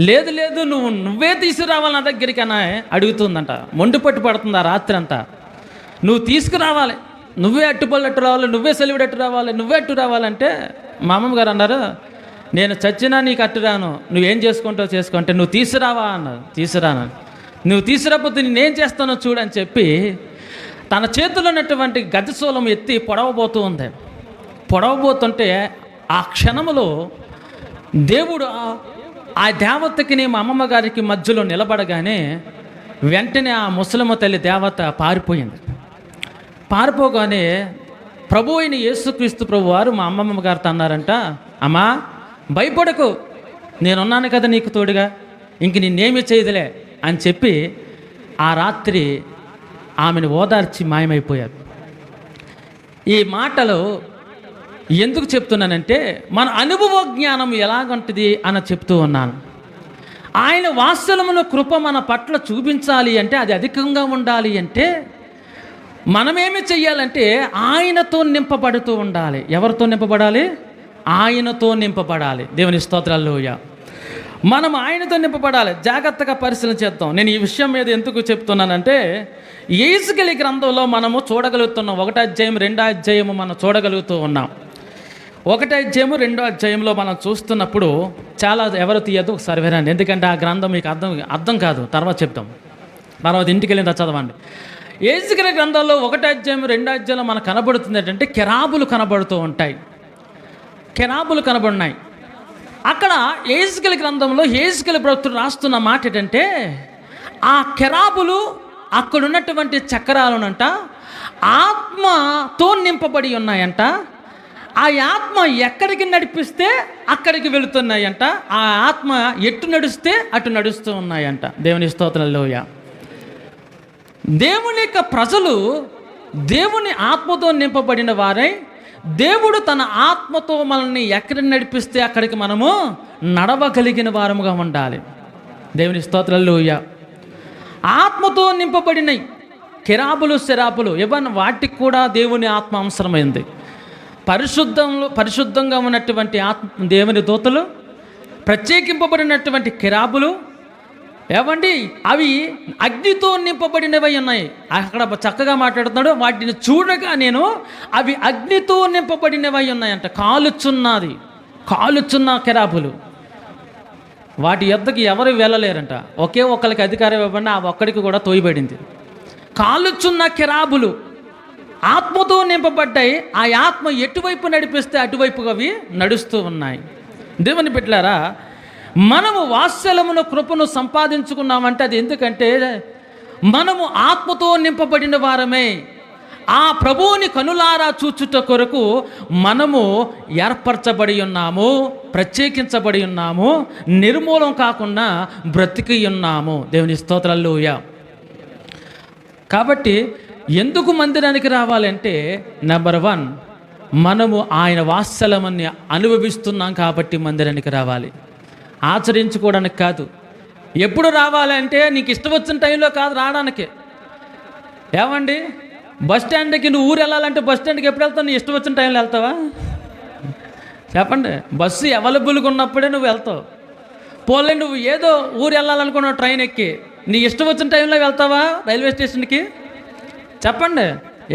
లేదు నువ్వే తీసుకురావాలి నా దగ్గరికి అని అడుగుతుందంట. మొండి పట్టు పడుతుంది ఆ రాత్రి అంతా. నువ్వు తీసుకురావాలి, నువ్వే అట్టుపొల్లట్టు రావాలి, నువ్వే సెలివిడట్టు రావాలి, నువ్వే అట్టు రావాలంటే మా అమ్మమ్మ గారు అన్నారు, నేను చచ్చినా నీకు అట్టు రాను, నువ్వేం చేసుకుంటావు చేసుకుంటే నువ్వు తీసుకురావా అన్నారు. తీసుకురాను. నువ్వు తీసుకురాకపోతే నేనేం చేస్తానో చూడని చెప్పి తన చేతిలో ఉన్నటువంటి గజశూలం ఎత్తి పొడవబోతుంటే ఆ క్షణములో దేవుడు ఆ దేవతకి మా అమ్మమ్మ గారికి మధ్యలో నిలబడగానే వెంటనే ఆ ముసలమ్మ తల్లి దేవత పారిపోగానే ప్రభు అయిన యేసుక్రీస్తు ప్రభు వారు మా అమ్మమ్మ గారితో అన్నారంట, అమ్మా భయపడకు, నేనున్నాను కదా నీకు తోడుగా, ఇంక నిన్నేమీ చేయదులే అని చెప్పి ఆ రాత్రి ఆమెను ఓదార్చి మాయమైపోయారు. ఈ మాటలు ఎందుకు చెప్తున్నానంటే, మన అనుభవ జ్ఞానం ఎలాగుంటుంది అని చెప్తూ ఉన్నాను. ఆయన వాత్సల్యముల కృప మన పట్ల చూపించాలి అంటే, అది అధికంగా ఉండాలి అంటే, మనమేమి చెయ్యాలంటే ఆయనతో నింపబడుతూ ఉండాలి. ఎవరితో నింపబడాలి? ఆయనతో నింపబడాలి. దేవుని స్తోత్రాలు. మనం ఆయనతో నింపబడాలి. జాగ్రత్తగా పరిశీలన చేద్దాం. నేను ఈ విషయం మీద ఎందుకు చెప్తున్నానంటే, యెహెజ్కేలు గ్రంథంలో మనము చూడగలుగుతున్నాం. 1వ అధ్యాయం 2వ అధ్యాయము మనం చూడగలుగుతూ ఉన్నాం. 1వ అధ్యాయము 2వ అధ్యాయంలో మనం చూస్తున్నప్పుడు చాలా ఎవరు తీయద్దు ఒకసారి వినండి, ఎందుకంటే ఆ గ్రంథం మీకు అర్థం కాదు, తర్వాత చెప్తాం. తర్వాత ఇంటికి వెళ్ళిన చదవండి. యెహెజ్కేలు గ్రంథంలో 1వ అధ్యాయం 2వ అధ్యాయంలో మనకు కనబడుతుంది ఏంటంటే, కెరాబులు కనబడుతూ ఉంటాయి. కెరాబులు కనబడినాయి. అక్కడ యెహెజ్కేలు గ్రంథంలో యెహెజ్కేలు భక్తుడు రాస్తున్న మాట ఏంటంటే, ఆ కెరాబులు అక్కడ ఉన్నటువంటి చక్రాలనంట ఆత్మతో నింపబడి ఉన్నాయంట. ఆ ఆత్మ ఎక్కడికి నడిపిస్తే అక్కడికి వెళుతున్నాయంట. ఆ ఆత్మ ఎటు నడుస్తే అటు నడుస్తూ ఉన్నాయంట. దేవుని స్తోత్రం, హల్లెలూయా. దేవుని యొక్క ప్రజలు దేవుని ఆత్మతో నింపబడిన వారై, దేవుడు తన ఆత్మతో మనల్ని ఎక్కడికి నడిపిస్తే అక్కడికి మనము నడవగలిగిన వారముగా ఉండాలి. దేవుని స్తోత్రం, హల్లెలూయా. ఆత్మతో నింపబడినవి కెరాబులు శరాబులు ఇవన్నీ, వాటికి కూడా దేవుని ఆత్మ అవసరమైంది. పరిశుద్ధంగా ఉన్నటువంటి ఆత్మ దేవుని దూతలు, ప్రత్యేకింపబడినటువంటి కెరాబులు ఏవండి, అవి అగ్నితో నింపబడినవి ఉన్నాయి. అక్కడ చక్కగా మాట్లాడుతున్నాడు, వాటిని చూడగా నేను అవి అగ్నితో నింపబడినవి ఉన్నాయంట. కాలుచున్న కెరాబులు, వాటి యొద్దకి ఎవరు వెళ్ళలేరంట. ఒకే ఒక్కరికి అధికారం ఇవ్వబడిన ఆ ఒక్కడికి కూడా తోయబడింది. కాలుచున్న కెరాబులు ఆత్మతో నింపబడ్డాయి. ఆ ఆత్మ ఎటువైపు నడిపిస్తే అటువైపుగా అవి నడుస్తూ ఉన్నాయి. దేవుని బిడ్డలారా, మనము వాత్సల్యమును కృపను సంపాదించుకున్నామంటే అది ఎందుకంటే మనము ఆత్మతో నింపబడిన వారమే. ఆ ప్రభువుని కనులారా చూచుట కొరకు మనము ఏర్పరచబడి ఉన్నాము, ప్రత్యేకించబడి ఉన్నాము, నిర్మూలం కాకుండా బ్రతికి ఉన్నాము. దేవుని స్తోత్రం, హల్లెలూయా. కాబట్టి ఎందుకు మందిరానికి రావాలంటే, నెంబర్ 1, మనము ఆయన వాత్సల్యమని అనుభవిస్తున్నాం కాబట్టి మందిరానికి రావాలి, ఆచరించుకోవడానికి కాదు. ఎప్పుడు రావాలంటే నీకు ఇష్టం వచ్చిన టైంలో కాదు రావడానికి. ఏమండి, బస్ స్టాండ్కి నువ్వు ఊరు వెళ్ళాలంటే బస్ స్టాండ్కి ఎప్పుడు వెళ్తావు? నీ ఇష్టం వచ్చిన టైంలో వెళ్తావా? చెప్పండి. బస్సు అవైలబుల్గా ఉన్నప్పుడే నువ్వు వెళ్తావు. పోలే నువ్వు ఏదో ఊరు వెళ్ళాలనుకున్నావు, ట్రైన్ ఎక్కి నీ ఇష్టం వచ్చిన టైంలో వెళ్తావా రైల్వే స్టేషన్కి? చెప్పండి.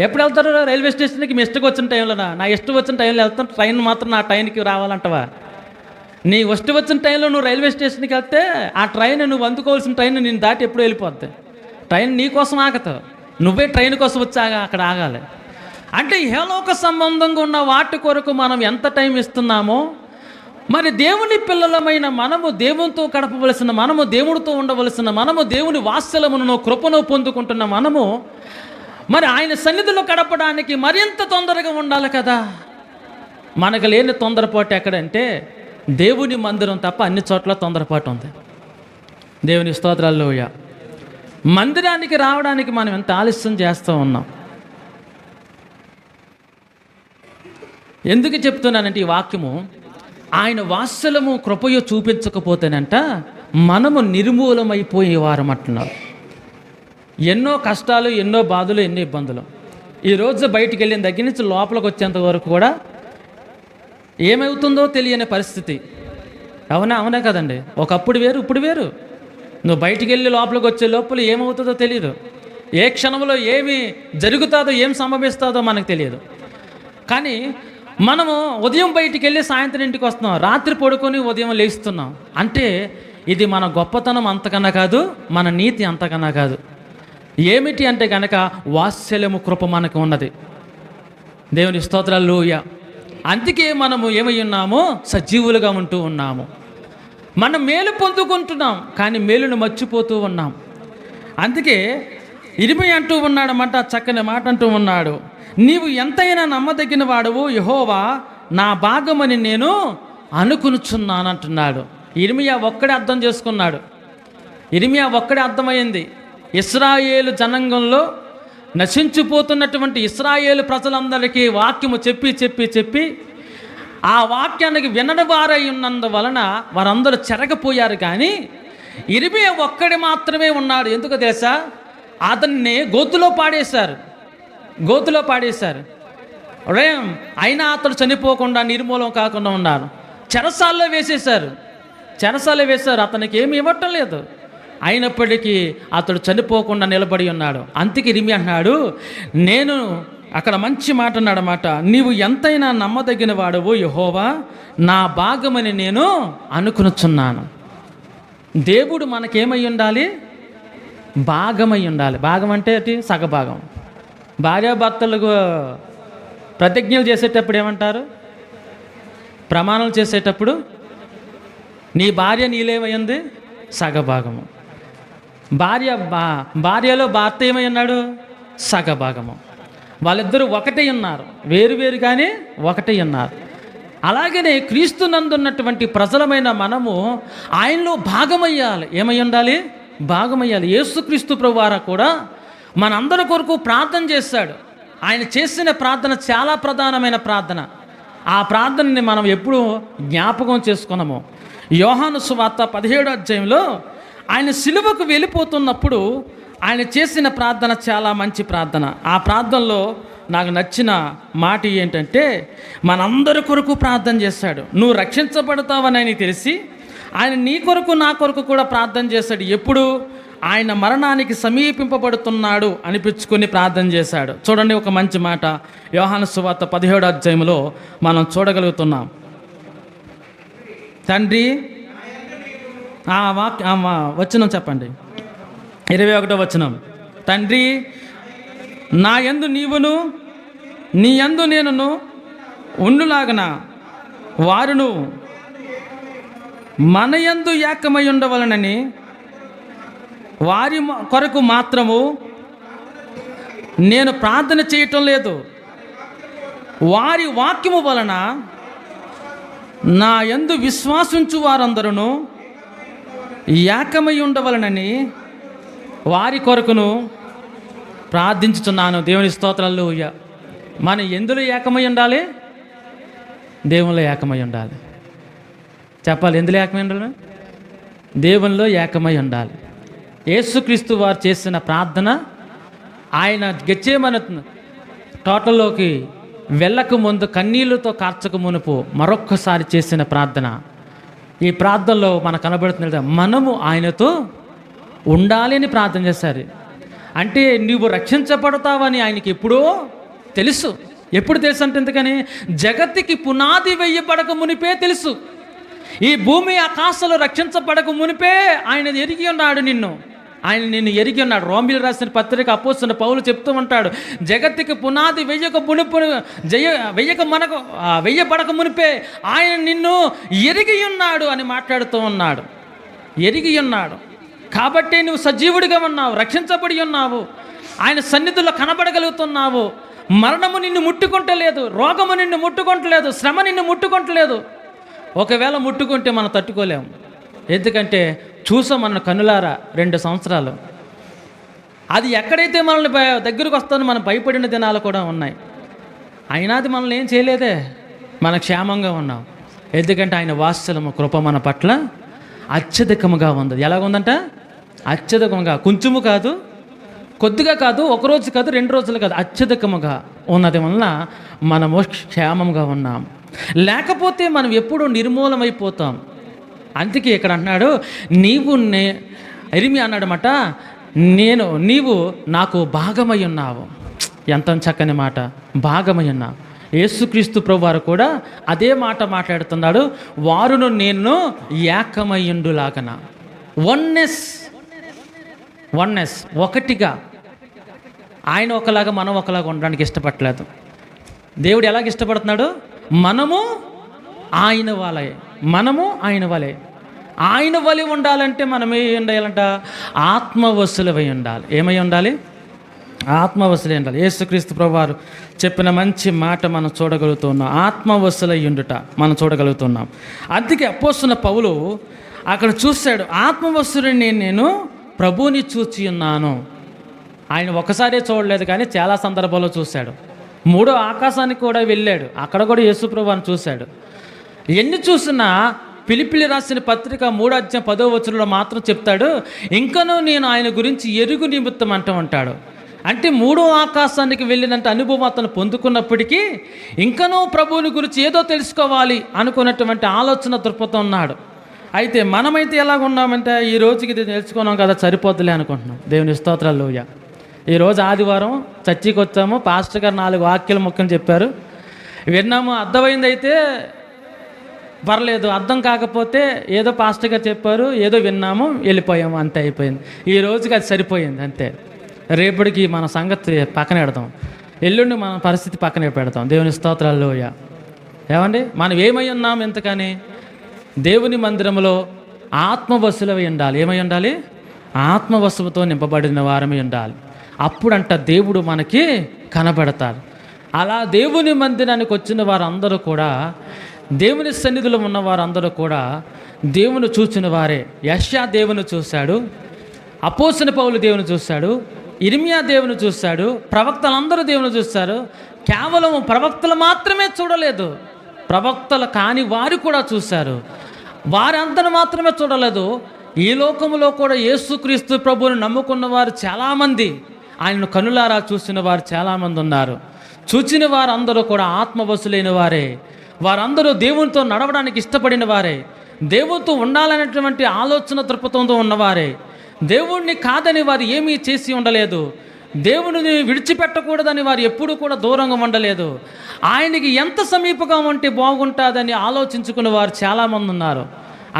ఎప్పుడు వెళ్తారు రైల్వే స్టేషన్కి? మీ ఇష్టం వచ్చిన టైంలోనా? నా ఇష్టం వచ్చిన టైంలో వెళ్తాను, ట్రైన్ మాత్రం నా టైంకి రావాలంటవా? నీ ఇష్టం వచ్చిన టైంలో నువ్వు రైల్వే స్టేషన్కి వెళ్తే ఆ ట్రైన్ నువ్వు అందుకోవాల్సిన ట్రైన్ నేను దాటి ఎప్పుడు వెళ్ళిపోద్ది. ట్రైన్ నీ కోసం ఆగతావు, నువ్వే ట్రైన్ కోసం వచ్చి అక్కడ ఆగాలి. అంటే ఇహలోక సంబంధంగా ఉన్న వాటి కొరకు మనం ఎంత టైం ఇస్తున్నామో, మరి దేవుని పిల్లలమైన మనము దేవునితో గడపవలసిన, మనము దేవుడితో ఉండవలసిన, మనము దేవుని వాత్సల్యమును కృపను పొందుకుంటున్న మనము మరి ఆయన సన్నిధిలో గడపడానికి మరింత తొందరగా ఉండాలి కదా. మనకు లేని తొందరపాటు ఎక్కడంటే దేవుని మందిరం తప్ప అన్ని చోట్ల తొందరపాటు ఉంది. దేవుని స్తోత్రం, హల్లెలూయా. మందిరానికి రావడానికి మనం ఎంత ఆలస్యం చేస్తూ ఉన్నాం. ఎందుకు చెప్తున్నానంటే ఈ వాక్యము, ఆయన వాత్సల్యము కృపయో చూపించకపోతేనంట మనము నిర్మూలమైపోయేవారం అంటున్నారు. ఎన్నో కష్టాలు, ఎన్నో బాధలు, ఎన్నో ఇబ్బందులు. ఈరోజు బయటికి వెళ్ళిన దగ్గర నుంచి లోపలికి వచ్చేంత వరకు కూడా ఏమవుతుందో తెలియని పరిస్థితి. అవునా కదండి? ఒకప్పుడు వేరు, ఇప్పుడు వేరు. నువ్వు బయటికి వెళ్ళి లోపలికి వచ్చే లోపల ఏమవుతుందో తెలియదు. ఏ క్షణంలో ఏమి జరుగుతుందో, ఏం సంభవిస్తుందో మనకు తెలియదు. కానీ మనము ఉదయం బయటికి వెళ్ళి సాయంత్రం ఇంటికి వస్తున్నాం, రాత్రి పడుకొని ఉదయం లేస్తున్నాం. అంటే ఇది మన గొప్పతనం అంతకన్నా కాదు, మన నీతి అంతకన్నా కాదు. ఏమిటి అంటే కనుక వాత్సల్యము కృప మనకు ఉన్నది. దేవుని స్తోత్రాలు, హల్లెలూయా. అందుకే మనము ఏమై ఉన్నామో సజీవులుగా ఉంటూ ఉన్నాము. మనం మేలు పొందుకుంటున్నాం కానీ మేలును మర్చిపోతూ ఉన్నాం. అందుకే ఇర్మీయా అంటూ ఉన్నాడన్నమాట, చక్కని మాట అంటూ ఉన్నాడు, నీవు ఎంతైనా నమ్మదగిన వాడవు యెహోవా, నా భాగమని నేను అనుకునుచున్నాను అంటున్నాడు. ఇర్మీయా ఒక్కడే అర్థం చేసుకున్నాడు. ఇర్మీయా ఒక్కడే అర్థమైంది. ఇశ్రాయేలు జనాంగంలో నశించిపోతున్నటువంటి ఇశ్రాయేలు ప్రజలందరికీ వాక్యము చెప్పి చెప్పి చెప్పి ఆ వాక్యానికి వినని వారై ఉన్నందువలన వారందరూ చెరగపోయారు. కానీ ఇర్మీయా ఒక్కడే మాత్రమే ఉన్నాడు. ఎందుకు తెలుసా? అతన్ని గోతులో పాడేశారు. అయినా అతడు చనిపోకుండా నిర్మూలం కాకుండా ఉన్నారు. చెరసాల్లో వేసేశారు. చెరసాల వేశారు, అతనికి ఏమి ఇవ్వటం లేదు. అయినప్పటికీ అతడు చనిపోకుండా నిలబడి ఉన్నాడు. అందుకే ఇర్మియా అన్నాడు, నేను అక్కడ మంచి మాట అన్నాడు అన్నమాట, నీవు ఎంతైనా నమ్మదగిన వాడవు యెహోవా, నా భాగమని నేను అనుకునుచున్నాను. దేవుడు మనకేమై ఉండాలి? భాగమై ఉండాలి. భాగం అంటే ఏంటి? సగభాగం. భార్యాభర్తలకు ప్రతిజ్ఞలు చేసేటప్పుడు ఏమంటారు? ప్రమాణాలు చేసేటప్పుడు నీ భార్య నీలేమైంది? సగభాగము. భార్యలో భర్త ఏమై ఉన్నాడు? సగభాగము. వాళ్ళిద్దరూ ఒకటే ఉన్నారు, వేరు కానీ ఒకటే ఉన్నారు. అలాగనే క్రీస్తునందున్నటువంటి ప్రజలమైన మనము ఆయనలో భాగమయ్యాలి. ఏమై ఉండాలి? భాగమయ్యాలి. యేసుక్రీస్తు ప్రభువారు కూడా మనందరి కొరకు ప్రార్థన చేశాడు. ఆయన చేసిన ప్రార్థన చాలా ప్రధానమైన ప్రార్థన. ఆ ప్రార్థనని మనం ఎప్పుడు జ్ఞాపకం చేసుకున్నాము. యోహాను సువార్త 17వ అధ్యాయంలో ఆయన సిలువకు వెళ్ళిపోతున్నప్పుడు ఆయన చేసిన ప్రార్థన చాలా మంచి ప్రార్థన. ఆ ప్రార్థనలో నాకు నచ్చిన మాట ఏంటంటే, మనందరి కొరకు ప్రార్థన చేశాడు. నువ్వు రక్షించబడతావని ఆయన తెలిసి ఆయన నీ కొరకు నా కొరకు కూడా ప్రార్థన చేశాడు. ఎప్పుడు? ఆయన మరణానికి సమీపింపబడుతున్నాడు అనిపించుకొని ప్రార్థన చేశాడు. చూడండి, ఒక మంచి మాట యోహాను సువార్త 17వ అధ్యాయంలో మనం చూడగలుగుతున్నాం. తండ్రి, వచనం చెప్పండి, 21వ వచనం. తండ్రి, నా యందు నీవును నీ యందు నేనును ఉండులాగన వారును మన యందు ఏకమై ఉండవలనని వారి కొరకు మాత్రము నేను ప్రార్థన చేయటం లేదు, వారి వాక్యము వలన నా యందు విశ్వాసించు వారందరూ ఏకమై ఉండవలనని వారి కొరకును ప్రార్థించుతున్నాను. దేవుని స్తోత్రాలు. మనం ఎందులో ఏకమై ఉండాలి? దేవునిలో ఏకమై ఉండాలి. చెప్పాలి, ఎందులో ఏకమై ఉండాలి? దేవునిలో ఏకమై ఉండాలి. యేసుక్రీస్తు వారు చేసిన ప్రార్థన, ఆయన గెత్సేమనే తోటలోకి వెళ్ళక ముందు కన్నీళ్లతో కార్చక మునుపు మరొక్కసారి చేసిన ప్రార్థన. ఈ ప్రార్థనలో మనకు కనబడుతుంది, మనము ఆయనతో ఉండాలి అని ప్రార్థన చేశారు. అంటే నువ్వు రక్షించబడతావని ఆయనకి ఎప్పుడో తెలుసు. ఎప్పుడు తెలుసు అంటే, ఎందుకని? జగత్తుకి పునాది వేయబడక మునిపే తెలుసు. ఈ భూమి ఆకాశాలు రక్షించబడక మునిపే ఆయన ఎరిగి ఉన్నాడు నిన్ను. ఆయన నిన్ను ఎరిగి ఉన్నాడు. రోమీయులు రాసిన పత్రిక అపోస్తలుడైన పౌలు చెప్తూ ఉంటాడు, జగత్తుకి పునాది వెయ్యబడక మునిపే ఆయన నిన్ను ఎరిగి ఉన్నాడు అని మాట్లాడుతూ ఉన్నాడు. ఎరిగి ఉన్నాడు కాబట్టి నువ్వు సజీవుడిగా ఉన్నావు, రక్షించబడి ఉన్నావు, ఆయన సన్నిధిలో కనబడగలుగుతున్నావు. మరణము నిన్ను ముట్టుకుంటలేదు, రోగము నిన్ను ముట్టుకుంటలేదు, శ్రమ నిన్ను ముట్టుకుంటలేదు. ఒకవేళ ముట్టుకుంటే మనం తట్టుకోలేము. ఎందుకంటే చూసాం మన కన్నులారా 2 సంవత్సరాలు. అది ఎక్కడైతే మనల్ని దగ్గరకు వస్తానో మనం భయపడిన దినాలు కూడా ఉన్నాయి. అయినా అది మనల్ని ఏం చేయలేదే, మన క్షేమంగా ఉన్నాం. ఎందుకంటే ఆయన వాత్సల్యము కృప మన పట్ల అత్యధికముగా ఉంది. ఎలాగుందంట? అత్యధికముగా. కొంచెము కాదు, కొద్దిగా కాదు, 1 రోజు కాదు, 2 రోజులు కాదు, అత్యధికముగా ఉన్నది వలన మనము క్షేమంగా ఉన్నాం. లేకపోతే మనం ఎప్పుడూ నిర్మూలమైపోతాం. అందుకే ఇక్కడ అన్నాడు, ఇర్మియా అన్నాడన్నమాట, నీవు నాకు భాగమై ఉన్నావు. ఎంత చక్కని మాట, భాగమై ఉన్నావు. యేసుక్రీస్తు ప్రభువారు కూడా అదే మాట మాట్లాడుతున్నాడు, వారును నేను ఏకమయ్యుండులాగన. వన్నెస్, ఒకటిగా. ఆయన ఒకలాగా మనం ఒకలాగా ఉండడానికి ఇష్టపడలేదు. దేవుడు ఎలాగ ఇష్టపడుతున్నాడు? మనము ఆయన వలె ఆయన వలె ఉండాలంటే మనం ఏం ఉండాలంట? ఆత్మవశులమై ఉండాలి. ఏమై ఉండాలి? ఆత్మవశులై ఉండాలి. యేసుక్రీస్తు ప్రభువారు చెప్పిన మంచి మాట మనం చూడగలుగుతున్నాం. ఆత్మవశులై ఉండుట మనం చూడగలుగుతున్నాం. అందుకే అపోస్తలుడైన పౌలు అక్కడ చూశాడు, ఆత్మవశుడిని నేను ప్రభువుని చూచి ఉన్నాను. ఆయన ఒకసారి చూడలేదు కానీ చాలా సందర్భాల్లో చూశాడు. 3వ ఆకాశానికి కూడా వెళ్ళాడు, అక్కడ కూడా యేసు ప్రభువుని చూశాడు. ఎన్ని చూసినా ఫిలిప్పీయులకు రాసిన పత్రిక 3వ అధ్యాయం 10వ వచనంలో మాత్రం చెప్తాడు, ఇంకనూ నేను ఆయన గురించి ఎరుగు నిమిత్తం అంటాడు. అంటే 3వ ఆకాశానికి వెళ్ళినంత అనుభవం అతను పొందుకున్నప్పటికీ ఇంకనూ ప్రభువుని గురించి ఏదో తెలుసుకోవాలి అనుకున్నటువంటి ఆలోచన దృక్పథం ఉన్నాడు. అయితే మనమైతే ఎలాగ ఉన్నామంటే ఈ రోజుకి ఇది నేర్చుకున్నాం కదా సరిపోద్దులే అనుకుంటున్నాం. దేవుని స్తోత్రాల్లోయ. ఈరోజు ఆదివారం చర్చికి వచ్చాము, పాస్టర్ గారు 4 వాక్యాలు ముఖ్యం చెప్పారు, విన్నాము. అర్థమైంది అయితే పర్లేదు, అర్థం కాకపోతే ఏదో పాస్టర్ గారు చెప్పారు, ఏదో విన్నాము, వెళ్ళిపోయాము, అంతే అయిపోయింది. ఈ రోజుకి అది సరిపోయింది అంతే. రేపటికి మన సంగతి పక్కన పెడతాం, ఎల్లుండి మన పరిస్థితి పక్కనే పెడతాం. దేవుని స్తోత్రాల్లోయ. ఏమండి, మనం ఏమై ఉన్నాం ఎంతకని? దేవుని మందిరంలో ఆత్మవశులై ఉండాలి. ఏమై ఉండాలి? ఆత్మవశువుతో నింపబడిన వారమై ఉండాలి. అప్పుడంట దేవుడు మనకి కనబడతాడు. అలా దేవుని మందిరానికి వచ్చిన వారందరూ కూడా, దేవుని సన్నిధిలో ఉన్న వారందరూ కూడా దేవుని చూచిన వారే. యెషయా దేవుని చూశాడు, అపోస్తలుడైన పౌలు దేవుని చూశాడు, ఇర్మియా దేవుని చూశాడు, ప్రవక్తలందరూ దేవుని చూశారు. కేవలం ప్రవక్తలు మాత్రమే చూడలేదు, ప్రవక్తలు కాని వారు కూడా చూశారు. వారందరూ మాత్రమే చూడలేదు, ఈ లోకంలో కూడా యేసుక్రీస్తు ప్రభువుని నమ్ముకున్న వారు చాలామంది, ఆయనను కనులారా చూసిన వారు చాలామంది ఉన్నారు. చూచిన వారందరూ కూడా ఆత్మవశులైన వారే. వారందరూ దేవునితో నడవడానికి ఇష్టపడిన వారే, దేవునితో ఉండాలనేటువంటి ఆలోచన దృక్పథంతో ఉన్నవారే. దేవుణ్ణి కాదని వారు ఏమీ చేసి ఉండలేదు, దేవుడిని విడిచిపెట్టకూడదని వారు ఎప్పుడూ కూడా దూరంగా ఉండలేదు. ఆయనకి ఎంత సమీపంగా ఉంటే బాగుంటుందని ఆలోచించుకునే వారు చాలామంది ఉన్నారు.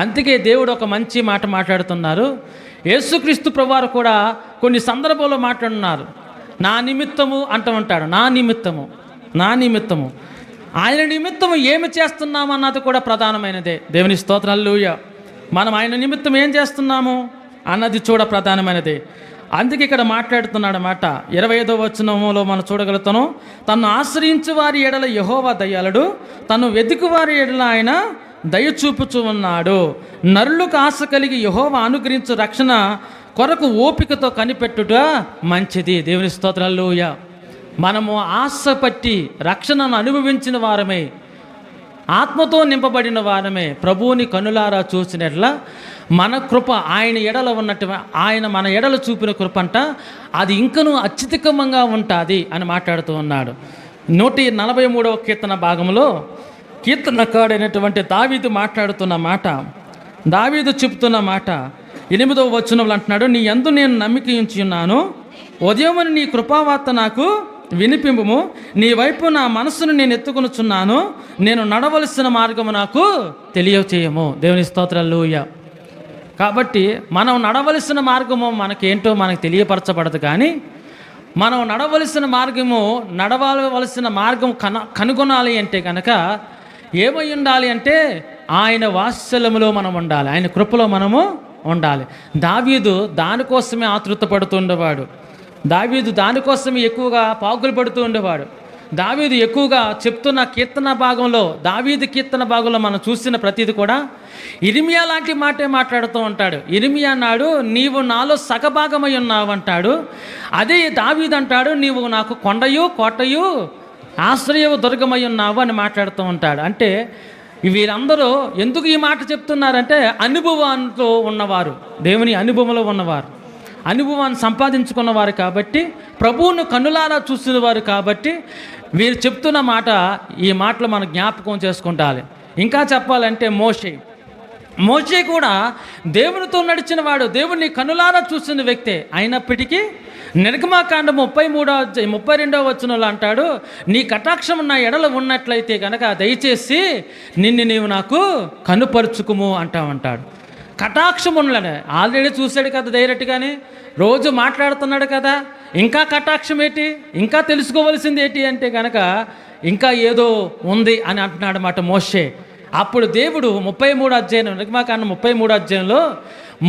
అందుకే దేవుడు ఒక మంచి మాట మాట్లాడుతున్నారు. యేసుక్రీస్తు ప్రభువారు కూడా కొన్ని సందర్భాల్లో మాట్లాడుతున్నారు. నా నిమిత్తము అంటూ ఉంటాడు. నా నిమిత్తము ఆయన నిమిత్తము ఏమి చేస్తున్నాము అన్నది కూడా ప్రధానమైనదే. దేవుని స్తోత్రాలు. హల్లెలూయా. మనం ఆయన నిమిత్తం ఏం చేస్తున్నాము అన్నది చూడ ప్రధానమైనదే. అందుకే ఇక్కడ మాట్లాడుతున్నాడు మాట. 25వ వచనంలో మనం చూడగలుగుతాను. తను ఆశ్రయించు వారి ఎడల యెహోవా దయాళుడు, తను వెతుకు వారి ఎడల ఆయన దయ చూపుచూ ఉన్నాడు. నరులకు ఆశ కలిగి యెహోవా అనుగ్రహించు రక్షణ కొరకు ఓపికతో కనిపెట్టుట మంచిది. దేవుని స్తోత్రాలు. హల్లెలూయా. మనము ఆశ పట్టి రక్షణను అనుభవించిన వారమే, ఆత్మతో నింపబడిన వారమే, ప్రభువుని కనులారా చూసినట్ల మన కృప ఆయన ఎడల ఉన్నట్టు, ఆయన మన ఎడల చూపిన కృప అంట అది ఇంకనూ అత్యధికంగా ఉంటుంది అని మాట్లాడుతూ ఉన్నాడు. 143వ కీర్తన భాగంలో కీర్తనకాడైనటువంటి దావీదు మాట్లాడుతున్న మాట, దావీదు చెప్తున్న మాట 8వ వచనంలో అంటున్నాడు, నీ యందు నేను నమ్మిక ఉంచి ఉన్నాను, ఉదయమున నీ కృపావార్త నాకు వినిపింపుము, నీ వైపు నా మనసును నేను ఎత్తుకొనుచున్నాను, నేను నడవలసిన మార్గము నాకు తెలియచేయము. దేవుని స్తోత్రాలు. హల్లెలూయా. కాబట్టి మనం నడవలసిన మార్గము మనకేంటో మనకు తెలియపరచబడదు, కానీ మనం నడవలసిన మార్గం కనుగొనాలి అంటే కనుక ఏమై ఉండాలి అంటే ఆయన వాత్సల్యములో మనం ఉండాలి, ఆయన కృపలో మనము ఉండాలి. దావీదు దానికోసమే ఆతృత పడుతుండేవాడు. దావీదు దానికోసమే ఎక్కువగా పాకులు పడుతూ ఉండేవాడు. దావీదు ఎక్కువగా చెప్తున్న కీర్తన భాగంలో, దావీదు కీర్తన భాగంలో మనం చూసిన ప్రతిది కూడా ఇర్మియా లాంటి మాటే మాట్లాడుతూ ఉంటాడు. ఇర్మియా అన్నాడు, నీవు నాలో సగభాగమై ఉన్నావు అంటాడు. అదే దావీదు అంటాడు, నీవు నాకు కొండయు కోటయు ఆశ్రయవు దుర్గమై ఉన్నావు అని మాట్లాడుతూ ఉంటాడు. అంటే వీరందరూ ఎందుకు ఈ మాట చెప్తున్నారంటే అనుభవంతో ఉన్నవారు, దేవుని అనుభవంలో ఉన్నవారు, అనుభవాన్ని సంపాదించుకున్నవారు కాబట్టి, ప్రభువును కన్నులారా చూసిన వారు కాబట్టి వీరు చెప్తున్న మాట, ఈ మాటలు మనం జ్ఞాపకం చేసుకుంటాలి. ఇంకా చెప్పాలంటే మోషే కూడా దేవునితో నడిచిన వాడు, దేవుని కన్నులారా చూసిన వ్యక్తే. అయినప్పటికీ నిర్గమకాండం 32వ వచనంలో అంటాడు, నీ కటాక్షం నా ఎడల ఉన్నట్లయితే కనుక దయచేసి నీవు నాకు కనుపరుచుకుము అంటాడు. కటాక్షం ఉండలే, ఆల్రెడీ చూశాడు కదా డైరెక్ట్గానే, రోజు మాట్లాడుతున్నాడు కదా, ఇంకా కటాక్షం ఏంటి, ఇంకా తెలుసుకోవలసింది ఏంటి అంటే కనుక ఇంకా ఏదో ఉంది అని అంటున్నాడు అన్నమాట మోషే. అప్పుడు దేవుడు 33వ అధ్యాయం, నిర్గమకాండం 33వ అధ్యాయంలో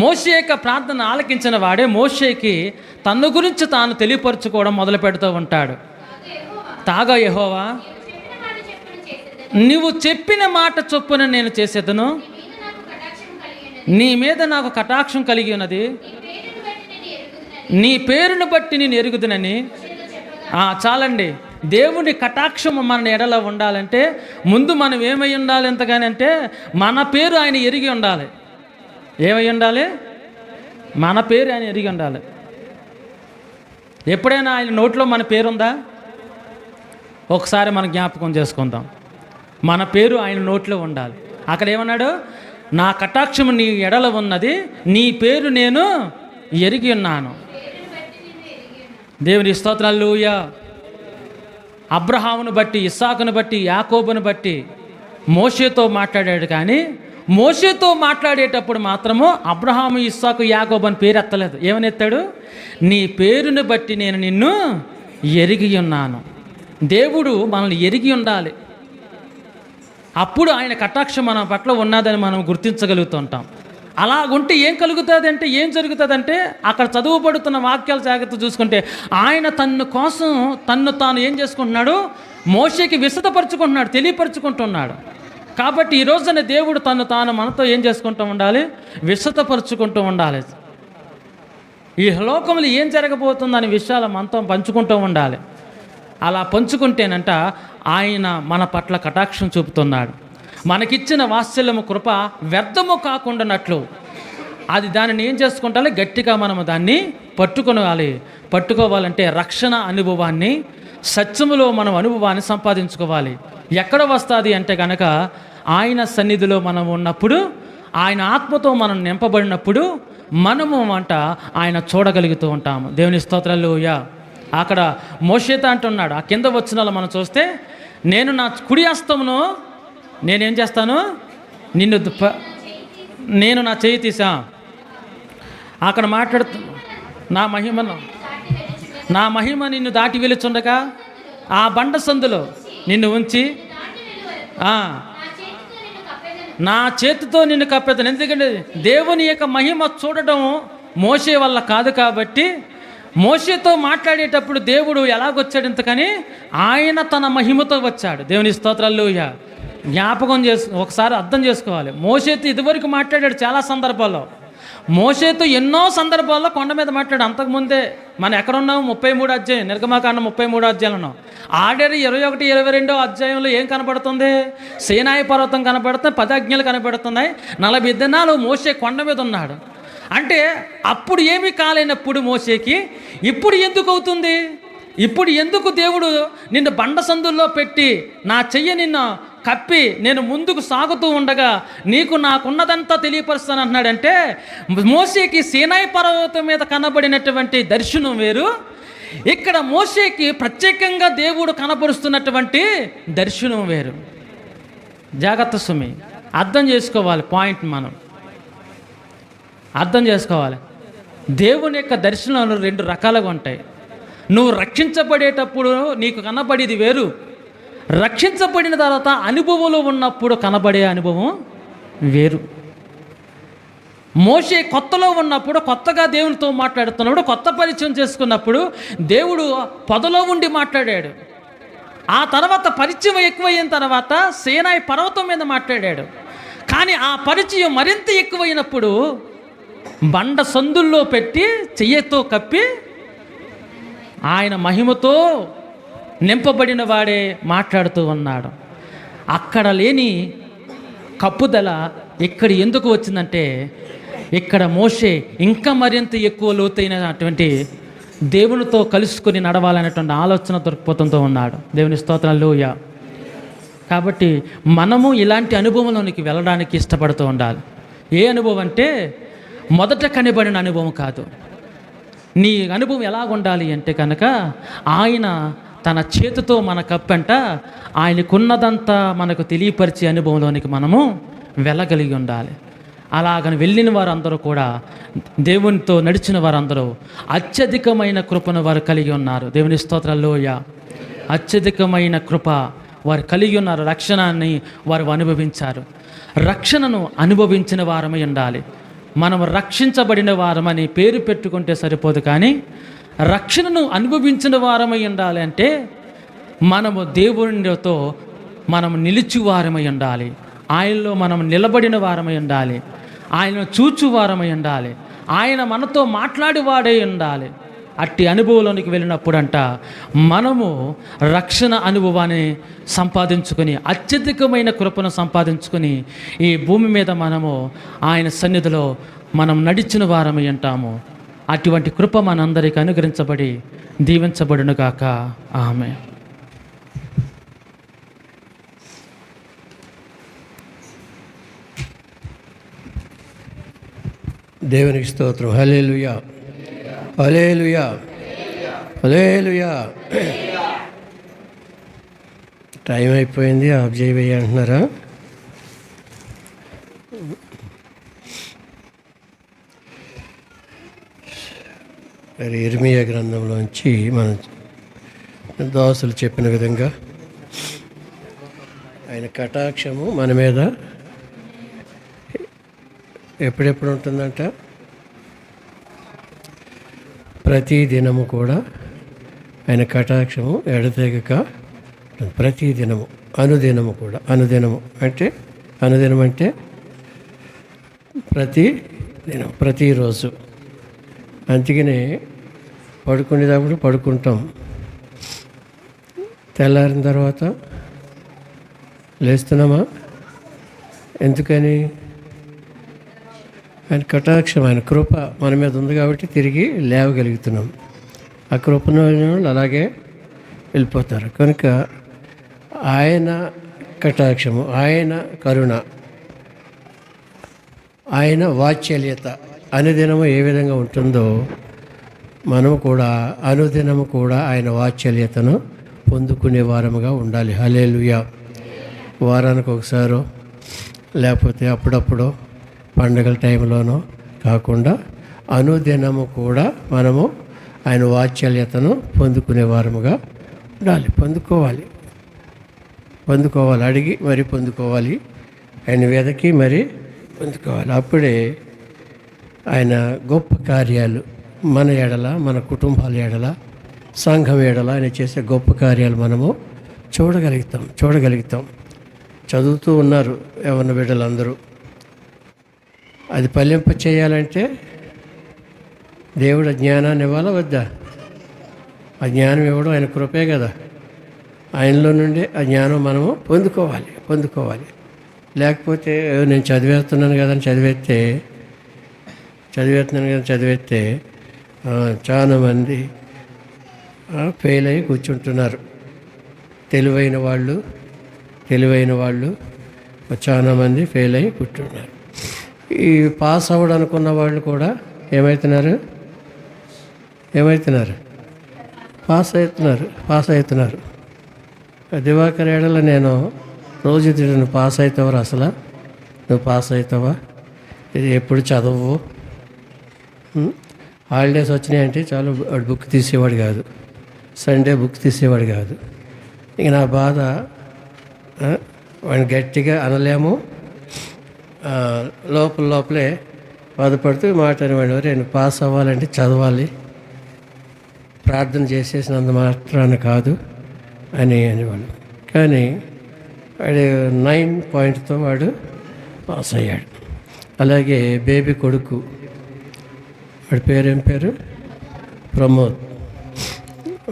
మోషే యొక్క ప్రార్థన ఆలకించిన వాడే మోషేకి తన గురించి తాను తెలియపరచుకోవడం మొదలు పెడుతూ ఉంటాడు. తాగా యెహోవా, నువ్వు చెప్పిన మాట చొప్పున నేను చేసేదను, నీ మీద నాకు కటాక్షం కలిగి ఉన్నది, నీ పేరును బట్టి నేను ఎరుగుదునని. చాలండి. దేవుని కటాక్షం మన ఎడల ఉండాలంటే ముందు మనం ఏమై ఉండాలి ఎంతగాని అంటే మన పేరు ఆయన ఎరిగి ఉండాలి. ఏమై ఉండాలి? మన పేరు ఆయన ఎరిగి ఉండాలి. ఎప్పుడైనా ఆయన నోట్లో మన పేరుందా? ఒకసారి మనం జ్ఞాపకం చేసుకుందాం. మన పేరు ఆయన నోట్లో ఉండాలి. అక్కడ ఏమన్నాడు? నా కటాక్షము నీ ఎడల ఉన్నది, నీ పేరు నేను ఎరిగి ఉన్నాను. దేవుని స్తోత్రాలు. హల్లెలూయా. అబ్రహామును బట్టి, ఇస్సాకును బట్టి, యాకోబును బట్టి మోషేతో మాట్లాడాడు, కానీ మోషేతో మాట్లాడేటప్పుడు మాత్రము అబ్రహాము, ఇస్సాకు, యాకోబు అని పేరు ఎత్తలేదు. ఏమని ఎత్తాడు? నీ పేరుని బట్టి నేను నిన్ను ఎరిగి ఉన్నాను. దేవుడు మనల్ని ఎరిగి ఉండాలి, అప్పుడు ఆయన కటాక్షం మన పట్ల ఉన్నదని మనం గుర్తించగలుగుతుంటాం. అలాగుంటే ఏం కలుగుతుంది అంటే, ఏం జరుగుతుందంటే, అక్కడ చదువుబడుతున్న వాక్యాలు జాగ్రత్త చూసుకుంటే, ఆయన తన్ను తాను ఏం చేసుకుంటున్నాడు? మోషేకి విశదపరుచుకుంటున్నాడు, తెలియపరుచుకుంటున్నాడు. కాబట్టి ఈ రోజున దేవుడు తాను మనతో ఏం చేసుకుంటూ ఉండాలి? విశదపరుచుకుంటూ ఉండాలి. ఈ లోకంలో ఏం జరగబోతుందనే విషయాలు మనతో పంచుకుంటూ ఉండాలి. అలా పంచుకుంటేనంట ఆయన మన పట్ల కటాక్షం చూపుతున్నాడు. మనకిచ్చిన వాత్సల్యము, కృప వ్యర్థము కాకుండానట్లు అది దానిని ఏం చేసుకుంటాలి? గట్టిగా మనము దాన్ని పట్టుకోవాలంటే రక్షణ అనుభవాన్ని, సత్యములో మనం అనుభవాన్ని సంపాదించుకోవాలి. ఎక్కడ వస్తుంది అంటే కనుక ఆయన సన్నిధిలో మనం ఉన్నప్పుడు, ఆయన ఆత్మతో మనం నింపబడినప్పుడు మనము ఆయన చూడగలుగుతూ ఉంటాము. దేవుని స్తోత్రాలు. అక్కడ మోషేతో అంటున్నాడు, ఆ కింద వచనాలు మనం చూస్తే, నేను నా కుడి హస్తమును నేనేం చేస్తాను? నేను నా చేయి తీసా. అక్కడ మాట్లాడుతూ నా మహిమ నిన్ను దాటి వెలుచుండగా ఆ బండ సందులో నిన్ను ఉంచి నా చేతితో నిన్ను కప్పేతాను. ఎందుకంటే దేవుని యొక్క మహిమ చూడడం మోషే వల్ల కాదు. కాబట్టి మోషేతో మాట్లాడేటప్పుడు దేవుడు ఎలాగొచ్చాడు ఇంతకని? ఆయన తన మహిమతో వచ్చాడు. దేవుని స్తోత్రాలు. జ్ఞాపకం ఒకసారి అర్థం చేసుకోవాలి. మోషేతో ఇదివరకు మాట్లాడాడు చాలా సందర్భాల్లో. మోషేతో ఎన్నో సందర్భాల్లో కొండ మీద మాట్లాడు. అంతకుముందే మనం ఎక్కడున్నాము? 33 అధ్యాయం, నిర్గమాకాండం 33 అధ్యాయంలో ఉన్నాం. ఆల్రెడీ 21, 22 అధ్యాయంలో ఏం కనపడుతుంది? సీనాయి పర్వతం కనపడుతుంది, 10 ఆజ్ఞలు కనపడుతున్నాయి. 40 దినాలు మోషే కొండ మీద ఉన్నాడు. అంటే అప్పుడు ఏమీ కాలేనప్పుడు మోషేకి ఇప్పుడు ఎందుకు అవుతుంది? ఇప్పుడు ఎందుకు దేవుడు నిన్ను బండ సందుల్లో పెట్టి నా చెయ్యి నిన్ను కప్పి నేను ముందుకు సాగుతూ ఉండగా నీకు నాకున్నదంతా తెలియపరుస్తాను అంటున్నాడంటే, మోషేకి సీనాయి పర్వతం మీద కనబడినటువంటి దర్శనం వేరు, ఇక్కడ మోషేకి ప్రత్యేకంగా దేవుడు కనపరుస్తున్నటువంటి దర్శనం వేరు. జాగ్రత్త సుమి, అర్థం చేసుకోవాలి. పాయింట్ మనం అర్థం చేసుకోవాలి. దేవుని యొక్క దర్శనాలు 2 రకాలుగా ఉంటాయి. నువ్వు రక్షించబడేటప్పుడు నీకు కనబడేది వేరు, రక్షించబడిన తర్వాత అనుభవంలో ఉన్నప్పుడు కనబడే అనుభవం వేరు. మోషే కొత్తలో ఉన్నప్పుడు, కొత్తగా దేవునితో మాట్లాడుతున్నప్పుడు, కొత్త పరిచయం చేసుకున్నప్పుడు దేవుడు పొదలో ఉండి మాట్లాడాడు. ఆ తర్వాత పరిచయం ఎక్కువైన తర్వాత సీనాయి పర్వతం మీద మాట్లాడాడు. కానీ ఆ పరిచయం మరింత ఎక్కువైనప్పుడు బండ సందుల్లో పెట్టి చెయ్యతో కప్పి ఆయన మహిమతో నింపబడిన వాడే మాట్లాడుతూ ఉన్నాడు. అక్కడ లేని కప్పుదల ఇక్కడ ఎందుకు వచ్చిందంటే, ఇక్కడ మోషే ఇంకా మరింత ఎక్కువ లోతైనటువంటి దేవునితో కలుసుకొని నడవాలనేటువంటి ఆలోచన దొరికిపోతుంటూ ఉన్నాడు. దేవుని స్తోత్రాలు. కాబట్టి మనము ఇలాంటి అనుభవంలోనికి వెళ్ళడానికి ఇష్టపడుతూ ఉండాలి. ఏ అనుభవం అంటే మొదట కనబడిన అనుభవం కాదు. నీ అనుభవం ఎలాగుండాలి అంటే కనుక ఆయన తన చేతితో మన కప్పంట ఆయనకున్నదంతా మనకు తెలియపరిచే అనుభవంలోనికి మనము వెళ్ళగలిగి ఉండాలి. అలాగని వెళ్ళిన వారందరూ కూడా, దేవునితో నడిచిన వారందరూ అత్యధికమైన కృపను వారు కలిగి ఉన్నారు. దేవుని స్తోత్రాలు. అత్యధికమైన కృప వారు కలిగి ఉన్నారు. రక్షణని వారు అనుభవించారు. రక్షణను అనుభవించిన వారమై ఉండాలి. మనం రక్షించబడిన వారమని పేరు పెట్టుకుంటే సరిపోదు, కానీ రక్షణను అనుభవించిన వారమై ఉండాలి. అంటే మనము దేవునితో మనం నిలిచి వారమై ఉండాలి, ఆయనలో మనం నిలబడిన వారమై ఉండాలి, ఆయనను చూచు వారమై ఉండాలి, ఆయన మనతో మాట్లాడేవాడై ఉండాలి. అట్టి అనుభవంలోనికి వెళ్ళినప్పుడంట మనము రక్షణ అనుభవాన్ని సంపాదించుకొని, అత్యధికమైన కృపను సంపాదించుకొని ఈ భూమి మీద మనము ఆయన సన్నిధిలో మనం నడిచిన వారమై ఉంటాము. అటువంటి కృప మనందరికీ అనుగ్రహించబడి దీవించబడునుగాక. ఆమేన్. దేవునికి స్తోత్రం. హల్లెలూయా, హల్లెలూయా, హల్లెలూయా. టైం అయిపోయింది, ఆఫ్ చేయవయ్య అంటున్నారా? మరి ఇర్మియా గ్రంథంలోంచి మన దాసులు చెప్పిన విధంగా ఆయన కటాక్షము మన మీద ఎప్పుడెప్పుడు ఉంటుందంట? ప్రతి దినము కూడా ఆయన కటాక్షము ఎడతెగక ప్రతి దినము, అనుదినము కూడా. అనుదినము అంటే ప్రతి దినం, ప్రతిరోజు. అందుకనే పడుకునేటప్పుడు పడుకుంటాం, తెల్లారిన తర్వాత లేస్తున్నామా? ఎందుకని? ఆయన కటాక్షం, ఆయన కృప మన మీద ఉంది కాబట్టి తిరిగి లేవగలుగుతున్నాం. ఆ కృపను వాళ్ళు అలాగే వెళ్ళిపోతారు. కనుక ఆయన కటాక్షము, ఆయన కరుణ, ఆయన వాత్సల్యత అనుదినము ఏ విధంగా ఉంటుందో మనము కూడా అనుదినము కూడా ఆయన వాత్సల్యతను పొందుకునే వారముగా ఉండాలి. హల్లెలూయా. వారానికి ఒకసారో లేకపోతే అప్పుడప్పుడు పండగల టైంలోనో కాకుండా అనుదినము కూడా మనము ఆయన వాత్సల్యతను పొందుకునే వారముగా ఉండాలి. పొందుకోవాలి, అడిగి మరి పొందుకోవాలి, ఆయన వెదకి మరి పొందుకోవాలి. అప్పుడే ఆయన గొప్ప కార్యాలు మన ఎడల, మన కుటుంబాల ఎడల, సంఘం ఎడల ఆయన చేసే గొప్ప కార్యాలు మనము చూడగలుగుతాం. చదువుతూ ఉన్నారు యవ్వన బిడ్డలందరూ. అది ఫలింప చేయాలంటే దేవుడు జ్ఞానాన్ని ఇవ్వాలా వద్దా? ఆ జ్ఞానం ఇవ్వడం ఆయన కృపే కదా. ఆయనలో నుండి ఆ జ్ఞానం మనము పొందుకోవాలి. లేకపోతే నేను చదివేస్తున్నాను కదా అని చదివేస్తే చాలామంది ఫెయిల్ అయ్యి కూర్చుంటున్నారు. తెలివైన వాళ్ళు చాలామంది ఫెయిల్ అయ్యి కూర్చుంటున్నారు. ఈ పాస్ అవ్వడం అనుకున్న వాళ్ళు కూడా ఏమవుతున్నారు? పాస్ అవుతున్నారు. దివాకర్ ఏడల నేను రోజు నువ్వు పాస్ అవుతావరా? అసలు నువ్వు పాస్ అవుతావా? ఇది ఎప్పుడు చదవు. హాలిడేస్ వచ్చినాయంటే చాలు వాడు బుక్ తీసేవాడు కాదు, సండే బుక్ తీసేవాడు కాదు. ఇక నా బాధ, వాడిని గట్టిగా అనలేము, లోపలే బాధపడుతూ మాట అనేవాడు. నేను పాస్ అవ్వాలంటే చదవాలి, ప్రార్థన చేసేసినంత మాత్రాన కాదు అని అనేవాడు. కానీ వాడు 9 పాయింట్తో వాడు పాస్ అయ్యాడు. అలాగే బేబీ కొడుకు, వాడి పేరేం పేరు? ప్రమోద్.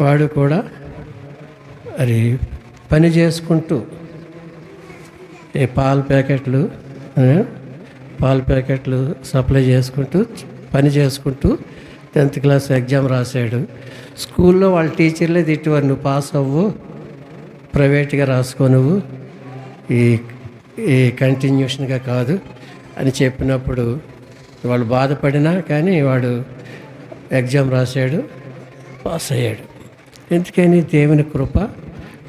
వాడు కూడా మరి పని చేసుకుంటూ పాల ప్యాకెట్లు సప్లై చేసుకుంటూ, పని చేసుకుంటూ 10th క్లాస్ ఎగ్జామ్ రాశాడు. స్కూల్లో వాళ్ళ టీచర్లే తిట్టేవారు, నువ్వు పాస్ అవ్వు, ప్రైవేట్గా రాసుకో, నువ్వు ఈ కంటిన్యూషన్గా కాదు అని చెప్పినప్పుడు వాళ్ళు బాధపడినా కానీ వాడు ఎగ్జామ్ రాశాడు, పాస్ అయ్యాడు. ఎందుకని? దేవుని కృప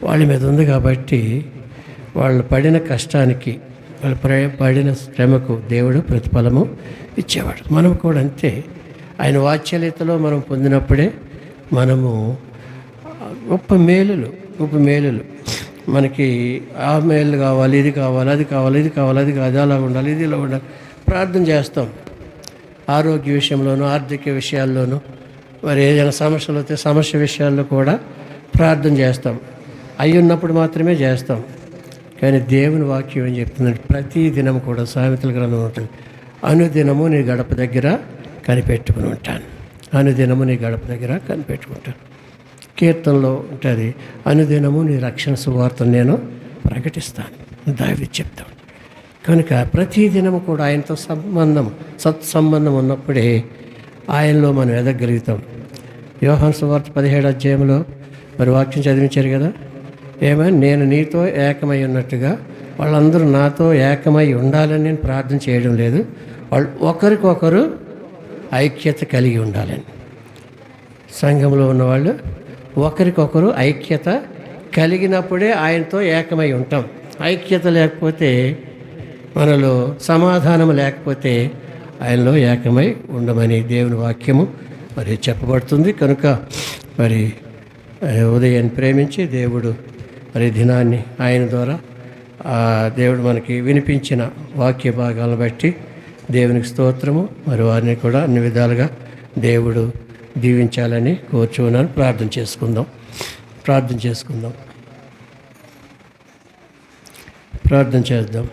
వాళ్ళ మీద ఉంది కాబట్టి వాళ్ళు పడిన కష్టానికి, వాళ్ళు పడిన శ్రమకు దేవుడు ప్రతిఫలము ఇచ్చేవాడు. మనం కూడా అంతే. ఆయన వాత్సల్యతలో మనం పొందినప్పుడే మనము గొప్ప మేలులు మనకి ఆ మేలు కావాలి, ఇది కావాలి, అది కావాలి, ఇది కావాలి, అది కాదు, అలా ఉండాలి, ఇది ఇలా ఉండాలి, ప్రార్థన చేస్తాం. ఆరోగ్య విషయంలోనూ, ఆర్థిక విషయాల్లోనూ, మరి ఏదైనా సమస్యలు వస్తే సమస్య విషయాల్లో కూడా ప్రార్థన చేస్తాం. అయి ఉన్నప్పుడు మాత్రమే చేస్తాం. కానీ దేవుని వాక్యం ఏం చెప్తుందంటే ప్రతి దినం కూడా సామెతల గ్రంథం ఉంటుంది, అనుదినము నీ గడప దగ్గర కనిపెట్టుకుని ఉంటాను. కీర్తనలో ఉంటుంది, అనుదినము నీ రక్షణ సువార్తను నేను ప్రకటిస్తాను, దావీదు చెప్తాను. కనుక ప్రతి దినము కూడా ఆయనతో సత్సంబంధం ఉన్నప్పుడే ఆయనలో మనం ఎదగలుగుతాం. యోహాను సువార్త 17వ అధ్యాయంలో మరి వాక్యం చదివించారు కదా, ఏమని? నేను నీతో ఏకమై ఉన్నట్టుగా వాళ్ళందరూ నాతో ఏకమై ఉండాలని నేను ప్రార్థన చేయడం లేదు, వాళ్ళు ఒకరికొకరు ఐక్యత కలిగి ఉండాలని. సంఘంలో ఉన్నవాళ్ళు ఒకరికొకరు ఐక్యత కలిగినప్పుడే ఆయనతో ఏకమై ఉంటాం. ఐక్యత లేకపోతే, మనలో సమాధానం లేకపోతే ఆయనలో ఏకమై ఉండమని దేవుని వాక్యము మరి చెప్పబడుతుంది. కనుక మరి ఉదయాన్ని ప్రేమించి దేవుడు మరి దినాన్ని ఆయన ద్వారా దేవుడు మనకి వినిపించిన వాక్య భాగాలను బట్టి దేవునికి స్తోత్రము. మరి వారిని కూడా అన్ని విధాలుగా దేవుడు దీవించాలని కోరుచున్నాను. ప్రార్థన చేసుకుందాం. ప్రార్థన చేద్దాం.